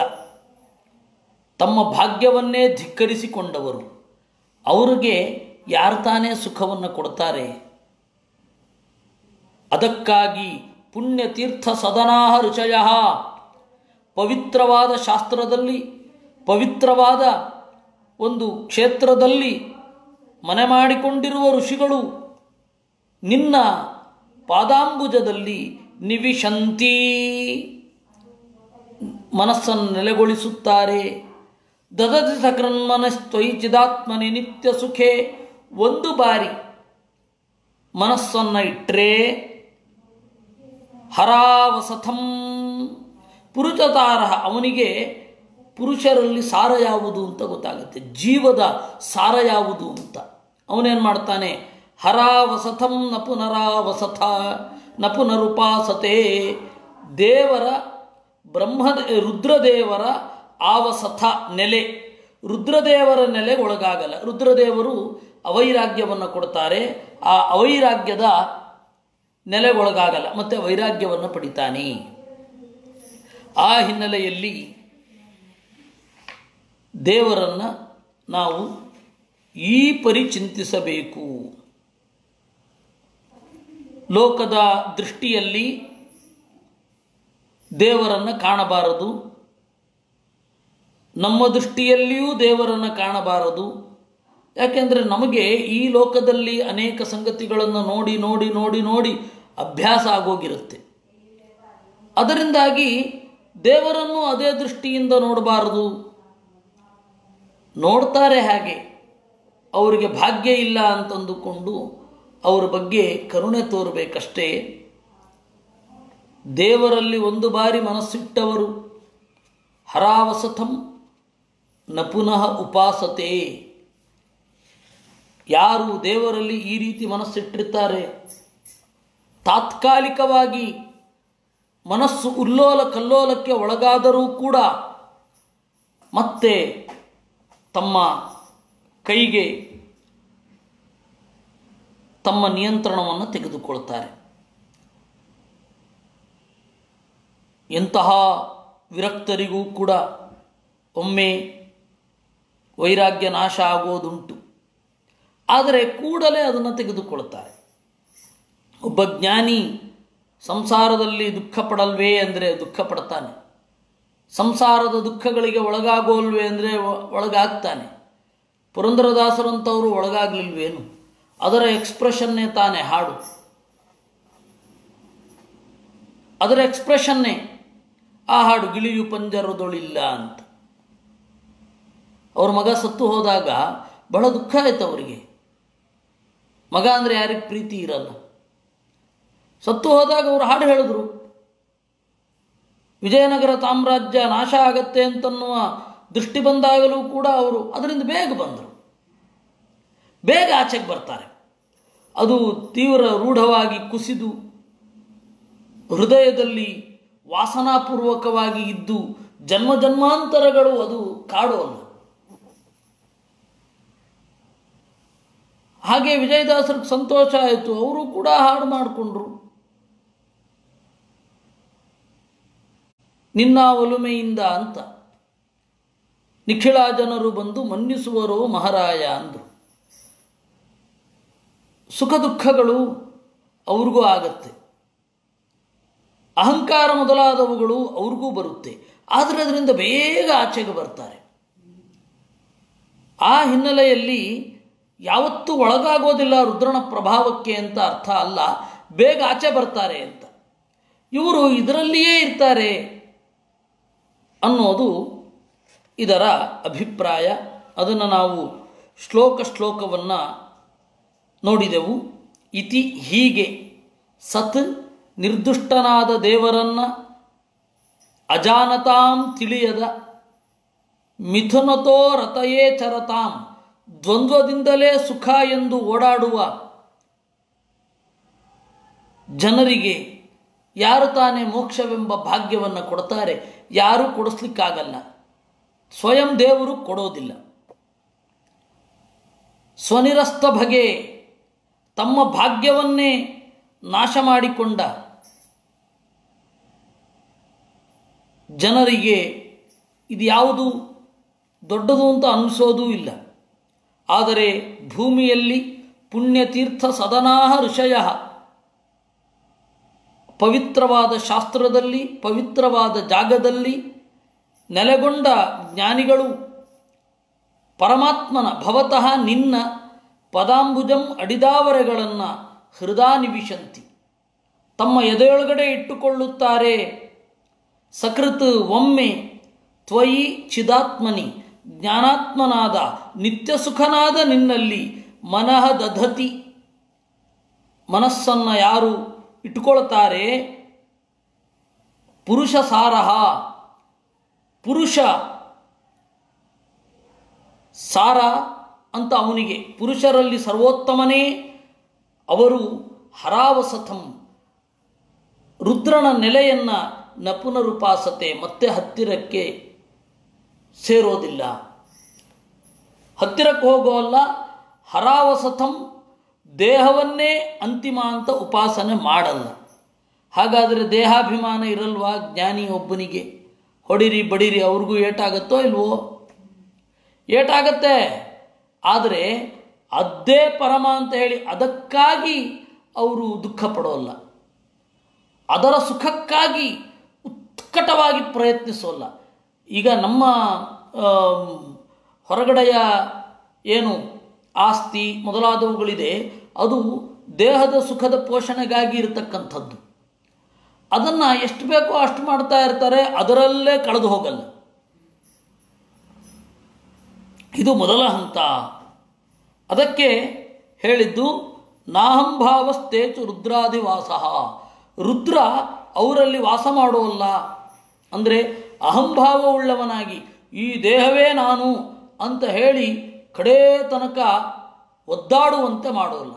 ತಮ್ಮ ಭಾಗ್ಯವನ್ನೇ ಧಿಕ್ಕರಿಸಿಕೊಂಡವರು. ಅವರಿಗೆ ಯಾರು ತಾನೇ ಸುಖವನ್ನು ಕೊಡ್ತಾರೆ? ಅದಕ್ಕಾಗಿ ಪುಣ್ಯತೀರ್ಥ ಸದನಾಹ ಋಷಯ, ಪವಿತ್ರವಾದ ಶಾಸ್ತ್ರದಲ್ಲಿ, ಪವಿತ್ರವಾದ ಒಂದು ಕ್ಷೇತ್ರದಲ್ಲಿ ಮನೆ ಮಾಡಿಕೊಂಡಿರುವ ಋಷಿಗಳು ನಿನ್ನ ಪಾದಾಂಬುಜದಲ್ಲಿ ನಿವಿಶಂತಿ, ಮನಸ್ಸನ್ನು ನೆಲೆಗೊಳಿಸುತ್ತಾರೆ. ದದತಿ ಸಕೃನ್ಮನಸ್ತ್ವಯಿ ಚಿದಾತ್ಮನಿ ನಿತ್ಯ ಸುಖೇ, ಒಂದು ಬಾರಿ ಮನಸ್ಸನ್ನು ಇಟ್ಟರೆ ಹರಾವಸಥಂ ಪುರುಷತಾರಹ, ಅವನಿಗೆ ಪುರುಷರಲ್ಲಿ ಸಾರ ಯಾವುದು ಅಂತ ಗೊತ್ತಾಗುತ್ತೆ, ಜೀವದ ಸಾರ ಯಾವುದು ಅಂತ. ಅವನೇನು ಮಾಡ್ತಾನೆ? ಹರಾವಸಥಂ ನ ಪುನರಾವಸಥ ನ ಪುನರುಪಾಸತೆ. ದೇವರ ರುದ್ರದೇವರ ಆವಸಥ ನೆಲೆ, ರುದ್ರದೇವರ ನೆಲೆಗೆ ಒಳಗಾಗಲ್ಲ. ರುದ್ರದೇವರು ಅವೈರಾಗ್ಯವನ್ನು ಕೊಡ್ತಾರೆ, ಆ ಅವೈರಾಗ್ಯದ ನೆಲೆಗೊಳಗಾಗಲ್ಲ, ಮತ್ತು ವೈರಾಗ್ಯವನ್ನು ಪಡಿತಾನೆ. ಆ ಹಿನ್ನೆಲೆಯಲ್ಲಿ ದೇವರನ್ನು ನಾವು ಈ ಪರಿ ಚಿಂತಿಸಬೇಕು. ಲೋಕದ ದೃಷ್ಟಿಯಲ್ಲಿ ದೇವರನ್ನು ಕಾಣಬಾರದು, ನಮ್ಮ ದೃಷ್ಟಿಯಲ್ಲಿಯೂ ದೇವರನ್ನು ಕಾಣಬಾರದು. ಯಾಕೆಂದರೆ ನಮಗೆ ಈ ಲೋಕದಲ್ಲಿ ಅನೇಕ ಸಂಗತಿಗಳನ್ನು ನೋಡಿ ನೋಡಿ ನೋಡಿ ನೋಡಿ ಅಭ್ಯಾಸ ಆಗೋಗಿರುತ್ತೆ. ಅದರಿಂದಾಗಿ ದೇವರನ್ನು ಅದೇ ದೃಷ್ಟಿಯಿಂದ ನೋಡಬಾರದು. ನೋಡ್ತಾರೆ ಹಾಗೆ, ಅವರಿಗೆ ಭಾಗ್ಯ ಇಲ್ಲ ಅಂತಂದುಕೊಂಡು ಅವರ ಬಗ್ಗೆ ಕರುಣೆ ತೋರಬೇಕಷ್ಟೇ. ದೇವರಲ್ಲಿ ಒಂದು ಬಾರಿ ಮನಸ್ಸಿಟ್ಟವರು ಹರಾವಸಥಂ ನ ಪುನಃ ಉಪಾಸತೆ. ಯಾರು ದೇವರಲ್ಲಿ ಈ ರೀತಿ ಮನಸ್ಸಿಟ್ಟಿರ್ತಾರೆ, ತಾತ್ಕಾಲಿಕವಾಗಿ ಮನಸ್ಸು ಉಲ್ಲೋಲ ಕಲ್ಲೋಲಕ್ಕೆ ಒಳಗಾದರೂ ಕೂಡ ಮತ್ತೆ ತಮ್ಮ ಕೈಗೆ ತಮ್ಮ ನಿಯಂತ್ರಣವನ್ನು ತೆಗೆದುಕೊಳ್ತಾರೆ. ಎಂತಹ ವಿರಕ್ತರಿಗೂ ಕೂಡ ಒಮ್ಮೆ ವೈರಾಗ್ಯ ನಾಶ ಆಗೋದುಂಟು, ಆದರೆ ಕೂಡಲೇ ಅದನ್ನು ತೆಗೆದುಕೊಳ್ತಾರೆ. ಒಬ್ಬ ಜ್ಞಾನಿ ಸಂಸಾರದಲ್ಲಿ ದುಃಖ ಪಡಲ್ವೇ ಅಂದರೆ ದುಃಖ ಪಡ್ತಾನೆ, ಸಂಸಾರದ ದುಃಖಗಳಿಗೆ ಒಳಗಾಗೋಲ್ವೇ ಅಂದರೆ ಒಳಗಾಗ್ತಾನೆ. ಪುರಂದರದಾಸರಂಥವರು ಒಳಗಾಗಲಿಲ್ವೇನು? ಅದರ ಎಕ್ಸ್ಪ್ರೆಷನ್ನೇ ತಾನೇ ಹಾಡು, ಅದರ ಎಕ್ಸ್ಪ್ರೆಷನ್ನೇ ಆ ಹಾಡು. ಗಿಳಿಯು ಪಂಜರದೊಳಿಲ್ಲ ಅಂತ. ಅವ್ರ ಮಗ ಸತ್ತು ಹೋದಾಗ ಬಹಳ ದುಃಖ ಆಯ್ತು ಅವರಿಗೆ. ಮಗ ಅಂದರೆ ಯಾರಿಗೆ ಪ್ರೀತಿ ಇರಲ್ಲ. ಸತ್ತು ಹೋದಾಗ ಅವರು ಹಾಡು ಹೇಳಿದ್ರು, ವಿಜಯನಗರ ಸಾಮ್ರಾಜ್ಯ ನಾಶ ಆಗತ್ತೆ ಅಂತನ್ನುವ ದೃಷ್ಟಿ ಬಂದಾಗಲೂ ಕೂಡ ಅವರು ಅದರಿಂದ ಬೇಗ ಬಂದರು, ಬೇಗ ಆಚೆಗೆ ಬರ್ತಾರೆ. ಅದು ತೀವ್ರ ರೂಢವಾಗಿ ಕುಸಿದು ಹೃದಯದಲ್ಲಿ ವಾಸನಾಪೂರ್ವಕವಾಗಿ ಇದ್ದು ಜನ್ಮ ಜನ್ಮಾಂತರಗಳು ಅದು ಕಾಡೋಲ್ಲ. ಹಾಗೆ ವಿಜಯದಾಸರಿಗೆ ಸಂತೋಷ ಆಯಿತು, ಅವರು ಕೂಡ ಹಾಡು ಮಾಡಿಕೊಂಡ್ರು. ನಿನ್ನ ಒಲುಮೆಯಿಂದ ಅಂತ ನಿಖಿಳ ಜನರು ಬಂದು ಮನ್ನಿಸುವರೋ ಮಹಾರಾಯ ಅಂದರು. ಸುಖ ದುಃಖಗಳು ಅವ್ರಿಗೂ ಆಗತ್ತೆ, ಅಹಂಕಾರ ಮೊದಲಾದವುಗಳು ಅವ್ರಿಗೂ ಬರುತ್ತೆ, ಆದರೆ ಅದರಿಂದ ಬೇಗ ಆಚೆಗೆ ಬರ್ತಾರೆ. ಆ ಹಿನ್ನೆಲೆಯಲ್ಲಿ ಯಾವತ್ತೂ ಒಳಗಾಗೋದಿಲ್ಲ ರುದ್ರನ ಪ್ರಭಾವಕ್ಕೆ ಅಂತ ಅರ್ಥ ಅಲ್ಲ, ಬೇಗ ಆಚೆ ಬರ್ತಾರೆ ಅಂತ. ಇವರು ಇದರಲ್ಲಿಯೇ ಇರ್ತಾರೆ ಅನ್ನೋದು ಇದರ ಅಭಿಪ್ರಾಯ. ಅದನ್ನು ನಾವು ಶ್ಲೋಕವನ್ನು ನೋಡಿದೆವು. ಇತಿ ಹೀಗೆ ಸತ್ ನಿರ್ದುಷ್ಟನಾದ ದೇವರನ್ನು ಅಜಾನತಾಂ ತಿಳಿಯದ ಮಿಥುನತೋ ರತಯೇ ಚರತಾಂ ದ್ವಂದ್ವದಿಂದಲೇ ಸುಖ ಎಂದು ಓಡಾಡುವ ಜನರಿಗೆ ಯಾರು ತಾನೇ ಮೋಕ್ಷವೆಂಬ ಭಾಗ್ಯವನ್ನು ಕೊಡ್ತಾರೆ? ಯಾರೂ ಕೊಡಿಸ್ಲಿಕ್ಕಾಗಲ್ಲ, ಸ್ವಯಂ ದೇವರು ಕೊಡೋದಿಲ್ಲ. ಸ್ವನಿರಸ್ತ ಬಗೆ ತಮ್ಮ ಭಾಗ್ಯವನ್ನೇ ನಾಶ ಮಾಡಿಕೊಂಡ ಜನರಿಗೆ ಇದು ಯಾವುದು ದೊಡ್ಡದು ಅಂತ ಅನ್ನಿಸೋದೂ ಇಲ್ಲ. ಆದರೆ ಭೂಮಿಯಲ್ಲಿ ಪುಣ್ಯತೀರ್ಥ ಸದನಾಹ ಋಷಯ, ಪವಿತ್ರವಾದ ಶಾಸ್ತ್ರದಲ್ಲಿ ಪವಿತ್ರವಾದ ಜಾಗದಲ್ಲಿ ನೆಲೆಗೊಂಡ ಜ್ಞಾನಿಗಳು ಪರಮಾತ್ಮನ ಭವತಃ ನಿನ್ನ ಪದಾಂಬುಜಂ ಅಡಿದಾವರೆಗಳನ್ನು ಹೃದಯನಿವಿಶಂತಿ ತಮ್ಮ ಎದೆಯೊಳಗಡೆ ಇಟ್ಟುಕೊಳ್ಳುತ್ತಾರೆ. ಸಕೃತ್ ಒಮ್ಮೆ ತ್ವಯಿ ಚಿದಾತ್ಮನಿ ಜ್ಞಾನಾತ್ಮನಾದ ನಿತ್ಯ ಸುಖನಾದ ನಿನ್ನಲ್ಲಿ ಮನಃ ದಧತಿ ಮನಸ್ಸನ್ನು ಯಾರು ಇಟ್ಕೊಳ್ತಾರೆ, ಪುರುಷ ಸಾರಹ ಪುರುಷ ಸಾರ ಅಂತ ಅವನಿಗೆ, ಪುರುಷರಲ್ಲಿ ಸರ್ವೋತ್ತಮನೇ ಅವರು ಹರಾವಸಥಂ ರುದ್ರನ ನೆಲೆಯನ್ನು ನ ಪುನರುಪಾಸತೆ ಮತ್ತೆ ಹತ್ತಿರಕ್ಕೆ ಸೇರೋದಿಲ್ಲ, ಹತ್ತಿರಕ್ಕೆ ಹೋಗೋಲ್ಲ. ಹರಾವಸಥಂ ದೇಹವನ್ನೇ ಅಂತಿಮ ಅಂತ ಉಪಾಸನೆ ಮಾಡಲ್ಲ. ಹಾಗಾದರೆ ದೇಹಾಭಿಮಾನ ಇರಲ್ವಾ ಜ್ಞಾನಿ ಒಬ್ಬನಿಗೆ? ಹೊಡಿರಿ ಬಡಿರಿ ಅವ್ರಿಗೂ ಏಟಾಗತ್ತೋ ಇಲ್ವೋ? ಏಟಾಗತ್ತೆ. ಆದರೆ ಅದೇ ಪರಮ ಅಂತ ಹೇಳಿ ಅದಕ್ಕಾಗಿ ಅವರು ದುಃಖ ಪಡೋಲ್ಲ, ಅದರ ಸುಖಕ್ಕಾಗಿ ಉತ್ಕಟವಾಗಿ ಪ್ರಯತ್ನಿಸೋಲ್ಲ. ಈಗ ನಮ್ಮ ಹೊರಗಡೆಯ ಏನು ಆಸ್ತಿ ಮೊದಲಾದವುಗಳಿದೆ, ಅದು ದೇಹದ ಸುಖದ ಪೋಷಣೆಗಾಗಿ ಇರತಕ್ಕಂಥದ್ದು. ಅದನ್ನು ಎಷ್ಟು ಬೇಕೋ ಅಷ್ಟು ಮಾಡ್ತಾ ಇರ್ತಾರೆ, ಅದರಲ್ಲೇ ಕಳೆದು ಹೋಗಲ್ಲ. ಇದು ಮೊದಲ ಹಂತ. ಅದಕ್ಕೆ ಹೇಳಿದ್ದು ನಾಹಂಭಾವಸ್ತೇಚು ರುದ್ರಾದಿವಾಸ. ರುದ್ರ ಅವರಲ್ಲಿ ವಾಸ ಮಾಡೋಲ್ಲ. ಅಂದರೆ ಅಹಂಭಾವವುಳ್ಳವನಾಗಿ ಈ ದೇಹವೇ ನಾನು ಅಂತ ಹೇಳಿ ಕಡೇ ತನಕ ಒದ್ದಾಡುವಂತೆ ಮಾಡೋಲ್ಲ.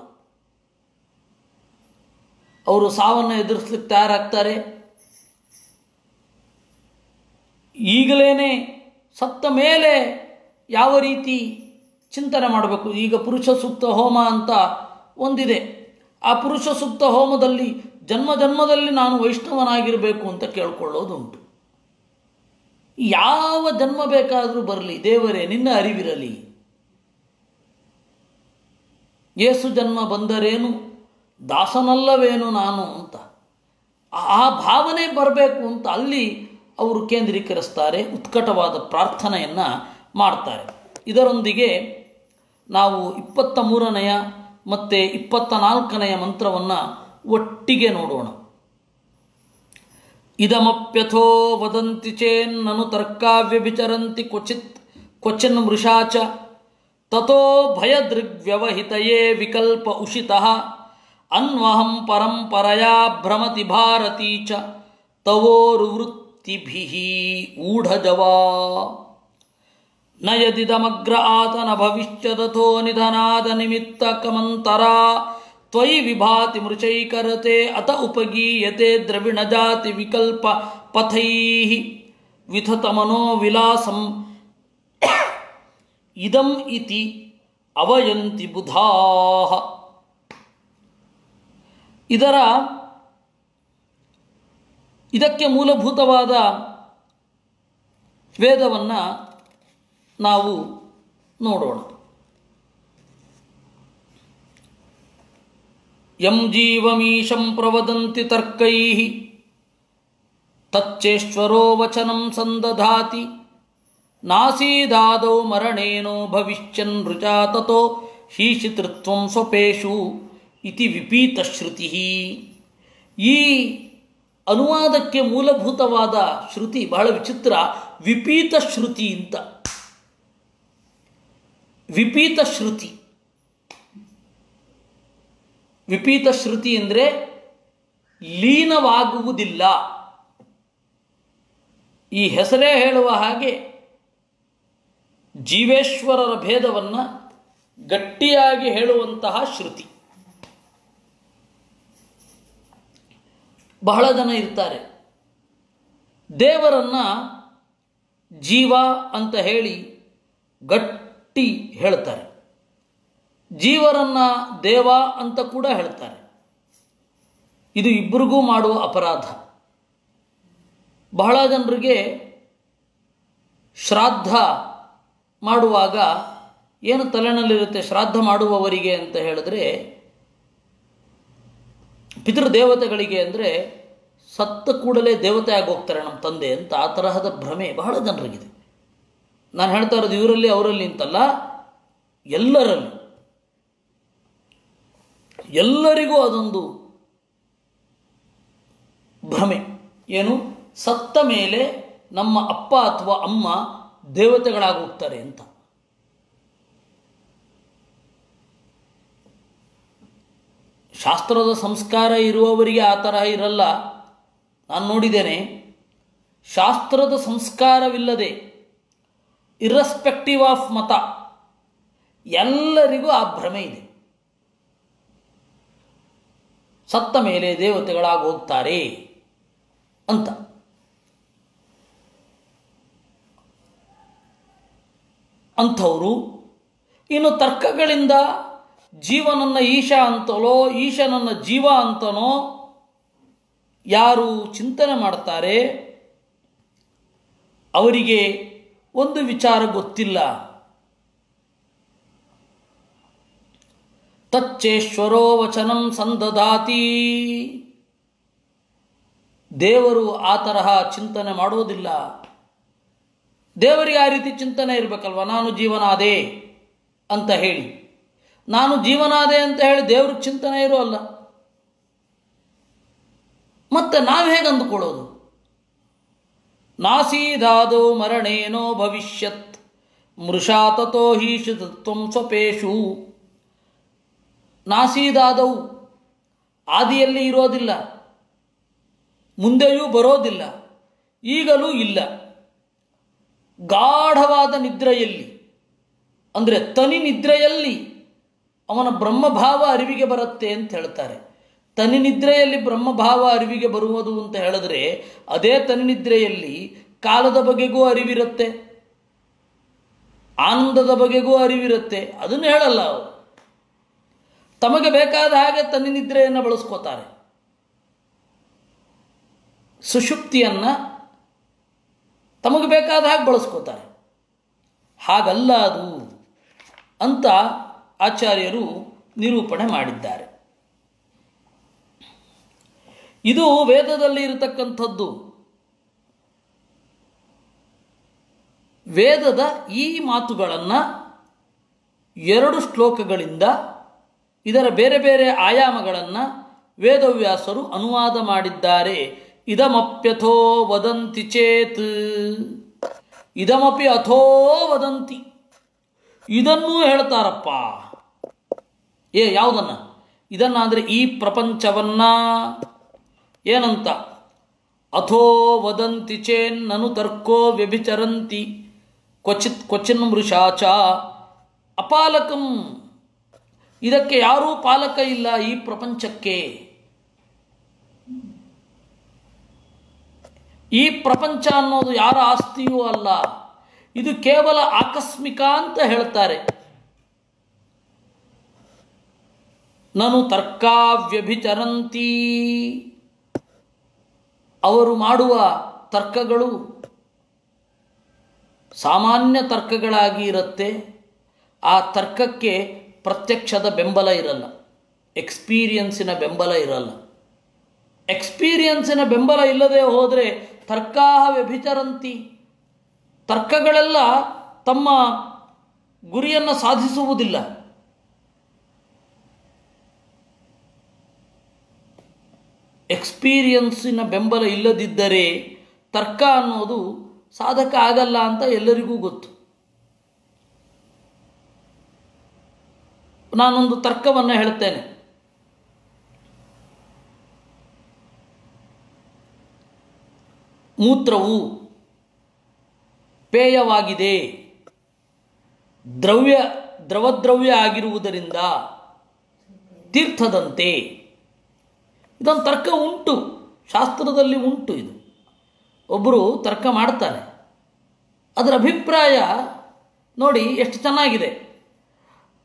ಅವರು ಸಾವನ್ನು ಎದುರಿಸ್ಲಿಕ್ಕೆ ತಯಾರಾಗ್ತಾರೆ. ಈಗಲೇ ಸತ್ತ ಮೇಲೆ ಯಾವ ರೀತಿ ಚಿಂತನೆ ಮಾಡಬೇಕು. ಈಗ ಪುರುಷ ಸೂಕ್ತ ಹೋಮ ಅಂತ ಒಂದಿದೆ. ಆ ಪುರುಷ ಸೂಕ್ತ ಹೋಮದಲ್ಲಿ ಜನ್ಮ ಜನ್ಮದಲ್ಲಿ ನಾನು ವೈಷ್ಣವನಾಗಿರಬೇಕು ಅಂತ ಕೇಳ್ಕೊಳ್ಳೋದುಂಟು. ಯಾವ ಜನ್ಮ ಬೇಕಾದರೂ ಬರಲಿ, ದೇವರೇ ನಿನ್ನ ಅರಿವಿರಲಿ, ಯೇಸು ಜನ್ಮ ಬಂದರೇನು ದಾಸನಲ್ಲವೇನು ನಾನು ಅಂತ ಆ ಭಾವನೆ ಬರಬೇಕು ಅಂತ ಅಲ್ಲಿ ಅವರು ಕೇಂದ್ರೀಕರಿಸ್ತಾರೆ, ಉತ್ಕಟವಾದ ಪ್ರಾರ್ಥನೆಯನ್ನು ಮಾಡ್ತಾರೆ. ಇದರೊಂದಿಗೆ ನಾವು 23ನೆಯ ಮತ್ತು 24ನೆಯ ಮಂತ್ರವನ್ನು ಒಟ್ಟಿಗೆ ನೋಡೋಣ. ಇದಮಪ್ಯಥೋ ವದಂತಿ ಚೇನ್ನನು ತರ್ಕಾವ್ಯಭಿಚರಂತಿ ಕ್ವಚಿನ್ ಮೃಷಾಚ ತಥೋ ಭಯದೃಗ್ವ್ಯವಹಿತಯೇ ವಿಕಲ್ಪ ಉಷಿತಃ ಅನ್ವಹಂ ಪರಂಪರಯಾ ಭ್ರಮತಿ ಭಾರತೀ ಚ ತವೋರುವೃತ್ತಿಭಿಃ ಊಢಜವಾ ನ ಯದಿದಮಗ್ರ ಆತನ ಭವಿಷ್ಯದಥೋ ನಿಧನಾದ ನಿಮಿತ್ತ ಕಮಂತರಾ ತ್ವಯಿ ವಿಭಾತಿ ಮೃಚೈಕರತೆ ಅತ ಉಪಗೀಯತೆ ದ್ರವಿಣಜಾತಿ ವಿಕಲ್ಪ ಪಥೈಃ ವಿಥತಮನೋ ವಿಲಾಸಂ ಇದಂ ಇತಿ ಅವಯಂತಿ ಬುಧಾಃ. ಇದಕ್ಕೆ ಮೂಲಭೂತವಾದ ವೇದವನ್ನು ನಾವು ನೋಡೋಣ. ಯಂ ಜೀವಮೀಶಂ ಪ್ರವದಂತಿ ತರ್ಕೈಃ ತಚ್ಚೇಶ್ವರೋ ವಚನಂ ಸಂದಧಾತಿ ನಾಸೀದಾದೌ ಮರಣೇನೋ ಭವಿಷ್ಯನ್ ಋಚಾ ತತೋ ಹೀಶಿತೃತ್ವಂ ಸ್ವಪೇಷು ಇತಿ ವಿಪೀತಶ್ರುತಿ. ಈ ಅನುವಾದಕ್ಕೆ ಮೂಲಭೂತವಾದ ಶ್ರುತಿ ಬಹಳ ವಿಚಿತ್ರ, ವಿಪೀತ ಶ್ರುತಿ ಅಂತ. ವಿಪೀತ ಶ್ರುತಿ, ವಿಪೀತ ಶ್ರುತಿ ಅಂದರೆ ಲೀನವಾಗುವುದಿಲ್ಲ. ಈ ಹೆಸರೇ ಹೇಳುವ ಹಾಗೆ ಜೀವೇಶ್ವರರ ಭೇದವನ್ನು ಗಟ್ಟಿಯಾಗಿ ಹೇಳುವಂತಹ ಶ್ರುತಿ. ಬಹಳ ಜನ ಇರ್ತಾರೆ, ದೇವರನ್ನು ಜೀವ ಅಂತ ಹೇಳಿ ಗಟ್ಟಿ ಹೇಳ್ತಾರೆ, ಜೀವರನ್ನು ದೇವ ಅಂತ ಕೂಡ ಹೇಳ್ತಾರೆ. ಇದು ಇಬ್ಬರಿಗೂ ಮಾಡುವ ಅಪರಾಧ. ಬಹಳ ಜನರಿಗೆ ಶ್ರಾದ್ದ ಮಾಡುವಾಗ ಏನು ತಲೆನಲ್ಲಿರುತ್ತೆ, ಶ್ರಾದ್ದ ಮಾಡುವವರಿಗೆ ಅಂತ ಹೇಳಿದ್ರೆ, ಪಿತೃದೇವತೆಗಳಿಗೆ ಅಂದರೆ ಸತ್ತ ಕೂಡಲೇ ದೇವತೆ ಆಗೋಗ್ತಾರೆ ನಮ್ಮ ತಂದೆ ಅಂತ, ಆ ತರಹದ ಭ್ರಮೆ ಬಹಳ ಜನರಿಗಿದೆ. ನಾನು ಹೇಳ್ತಾ ಇರೋದು ಇವರಲ್ಲಿ ಅವರಲ್ಲಿ ಅಂತಲ್ಲ, ಎಲ್ಲರಿಗೂ ಅದೊಂದು ಭ್ರಮೆ. ಏನು, ಸತ್ತ ಮೇಲೆ ನಮ್ಮ ಅಪ್ಪ ಅಥವಾ ಅಮ್ಮ ದೇವತೆಗಳಾಗೋಗ್ತಾರೆ ಅಂತ. ಶಾಸ್ತ್ರದ ಸಂಸ್ಕಾರ ಇರುವವರಿಗೆ ಆ ತರಹ ಇರಲ್ಲ. ನಾನು ನೋಡಿದ್ದೇನೆ, ಶಾಸ್ತ್ರದ ಸಂಸ್ಕಾರವಿಲ್ಲದೆ ಇರ್ರೆಸ್ಪೆಕ್ಟಿವ್ ಆಫ್ ಮತ ಎಲ್ಲರಿಗೂ ಆ ಭ್ರಮೆ ಇದೆ. ಸತ್ತ ಮೇಲೆ ದೇವತೆಗಳಾಗಿ ಹೋಗ್ತಾರೆ ಅಂತ. ಅಂಥವರು ಇನ್ನು ತರ್ಕಗಳಿಂದ ಜೀವನನ್ನ ಈಶ ಅಂತಲೋ ಈಶನನ್ನ ಜೀವ ಅಂತನೋ ಯಾರು ಚಿಂತನೆ ಮಾಡ್ತಾರೆ ಅವರಿಗೆ ಒಂದು ವಿಚಾರ ಗೊತ್ತಿಲ್ಲ. ತಚ್ಚೇಶ್ವರೋ ವಚನಂ ಸಂದಧಾತಿ. ದೇವರು ಆ ತರಹ ಚಿಂತನೆ ಮಾಡೋದಿಲ್ಲ. ದೇವರಿಗೆ ಆ ರೀತಿ ಚಿಂತನೆ ಇರಬೇಕಲ್ವ, ನಾನು ಜೀವನಾದೆ ಅಂತ ಹೇಳಿ. ನಾನು ಜೀವನಾದೆ ಅಂತ ಹೇಳಿ ದೇವ್ರಿಗೆ ಚಿಂತನೆ ಇರೋಲ್ಲ. ಮತ್ತೆ ನಾವು ಹೇಗೆ ಅಂದುಕೊಳ್ಳೋದು? ನಾಸೀದಾದೋ ಮರಣೇನೋ ಭವಿಷ್ಯತ್ ಮೃಷಾ ತತೋ ಹೀಶಿತತ್ವಂ ಸ್ವಪೇಷು. ನಾಸೀದಾದವು ಆದಿಯಲ್ಲಿ ಇರೋದಿಲ್ಲ, ಮುಂದೆಯೂ ಬರೋದಿಲ್ಲ, ಈಗಲೂ ಇಲ್ಲ. ಗಾಢವಾದ ನಿದ್ರೆಯಲ್ಲಿ ಅಂದರೆ ತನಿ ನಿದ್ರೆಯಲ್ಲಿ ಅವನ ಬ್ರಹ್ಮಭಾವ ಅರಿವಿಗೆ ಬರುತ್ತೆ ಅಂತ ಹೇಳ್ತಾರೆ. ತನಿ ನಿದ್ರೆಯಲ್ಲಿ ಬ್ರಹ್ಮಭಾವ ಅರಿವಿಗೆ ಬರುವುದು ಅಂತ ಹೇಳಿದ್ರೆ ಅದೇ ತನಿ ನಿದ್ರೆಯಲ್ಲಿ ಕಾಲದ ಬಗೆಗೂ ಅರಿವಿರುತ್ತೆ, ಆನಂದದ ಬಗೆಗೂ ಅರಿವಿರುತ್ತೆ. ಅದನ್ನು ಹೇಳಲ್ಲ ಅವರು. ತಮಗೆ ಬೇಕಾದ ಹಾಗೆ ತನಿ ನಿದ್ರೆಯನ್ನು ಬಳಸ್ಕೋತಾರೆ. ಸುಷುಪ್ತಿಯನ್ನು ತಮಗೆ ಬೇಕಾದ ಹಾಗೆ ಬಳಸ್ಕೋತಾರೆ. ಹಾಗಲ್ಲ ಅದು ಅಂತ ಆಚಾರ್ಯರು ನಿರೂಪಣೆ ಮಾಡಿದ್ದಾರೆ. ಇದು ವೇದದಲ್ಲಿ ಇರತಕ್ಕಂಥದ್ದು. ವೇದದ ಈ ಮಾತುಗಳನ್ನು 2 ಶ್ಲೋಕಗಳಿಂದ ಇದರ ಬೇರೆ ಬೇರೆ ಆಯಾಮಗಳನ್ನು ವೇದವ್ಯಾಸರು ಅನುವಾದ ಮಾಡಿದ್ದಾರೆ. ಇದಮಪ್ಯಥೋ ವದಂತಿ ಚೇತ್, ಇದಮಪಿ ಅಥೋ ವದಂತಿ, ಇದನ್ನೂ ಹೇಳ್ತಾರಪ್ಪ. ಯಾವುದನ್ನ? ಇದನ್ನ ಅಂದರೆ ಈ ಪ್ರಪಂಚವನ್ನ. ಏನಂತ? ಅಥೋ ವದಂತಿ ಚೇನ್ನನು ತರ್ಕೋ ವ್ಯಭಿಚರಂತಿ ಕ್ವಚಿನ್ ಮೃಷಾಚ ಅಪಾಲಕಂ. ಇದಕ್ಕೆ ಯಾರೂ ಪಾಲಕ ಇಲ್ಲ ಈ ಪ್ರಪಂಚಕ್ಕೆ. ಈ ಪ್ರಪಂಚ ಅನ್ನೋದು ಯಾರ ಆಸ್ತಿಯೂ ಅಲ್ಲ, ಇದು ಕೇವಲ ಆಕಸ್ಮಿಕ ಅಂತ ಹೇಳ್ತಾರೆ. ನನು ತರ್ಕಾವ್ಯಭಿಚರಂತಿ, ಅವರು ಮಾಡುವ ತರ್ಕಗಳು ಸಾಮಾನ್ಯ ತರ್ಕಗಳಾಗಿ ಇರುತ್ತೆ. ಆ ತರ್ಕಕ್ಕೆ ಪ್ರತ್ಯಕ್ಷದ ಬೆಂಬಲ ಇರಲ್ಲ, ಎಕ್ಸ್ಪೀರಿಯನ್ಸಿನ ಬೆಂಬಲ ಇರಲ್ಲ. ಎಕ್ಸ್ಪೀರಿಯನ್ಸಿನ ಬೆಂಬಲ ಇಲ್ಲದೆ ಹೋದರೆ ತರ್ಕಾ ವ್ಯಭಿಚರಂತಿ, ತರ್ಕಗಳೆಲ್ಲ ತಮ್ಮ ಗುರಿಯನ್ನು ಸಾಧಿಸುವುದಿಲ್ಲ. ಎಕ್ಸ್ಪೀರಿಯನ್ಸಿನ ಬೆಂಬಲ ಇಲ್ಲದಿದ್ದರೆ ತರ್ಕ ಅನ್ನೋದು ಸಾಧಕ ಆಗಲ್ಲ ಅಂತ ಎಲ್ಲರಿಗೂ ಗೊತ್ತು. ನಾನೊಂದು ತರ್ಕವನ್ನು ಹೇಳ್ತೇನೆ. ಮೂತ್ರವು ಪೇಯವಾಗಿದೆ, ದ್ರವದ್ರವ್ಯ ಆಗಿರುವುದರಿಂದ ತೀರ್ಥದಂತೆ. ಇದೊಂದು ತರ್ಕ ಉಂಟು, ಶಾಸ್ತ್ರದಲ್ಲಿ ಉಂಟು. ಇದು ಒಬ್ಬರು ತರ್ಕ ಮಾಡ್ತಾನೆ, ಅದರ ಅಭಿಪ್ರಾಯ ನೋಡಿ ಎಷ್ಟು ಚೆನ್ನಾಗಿದೆ.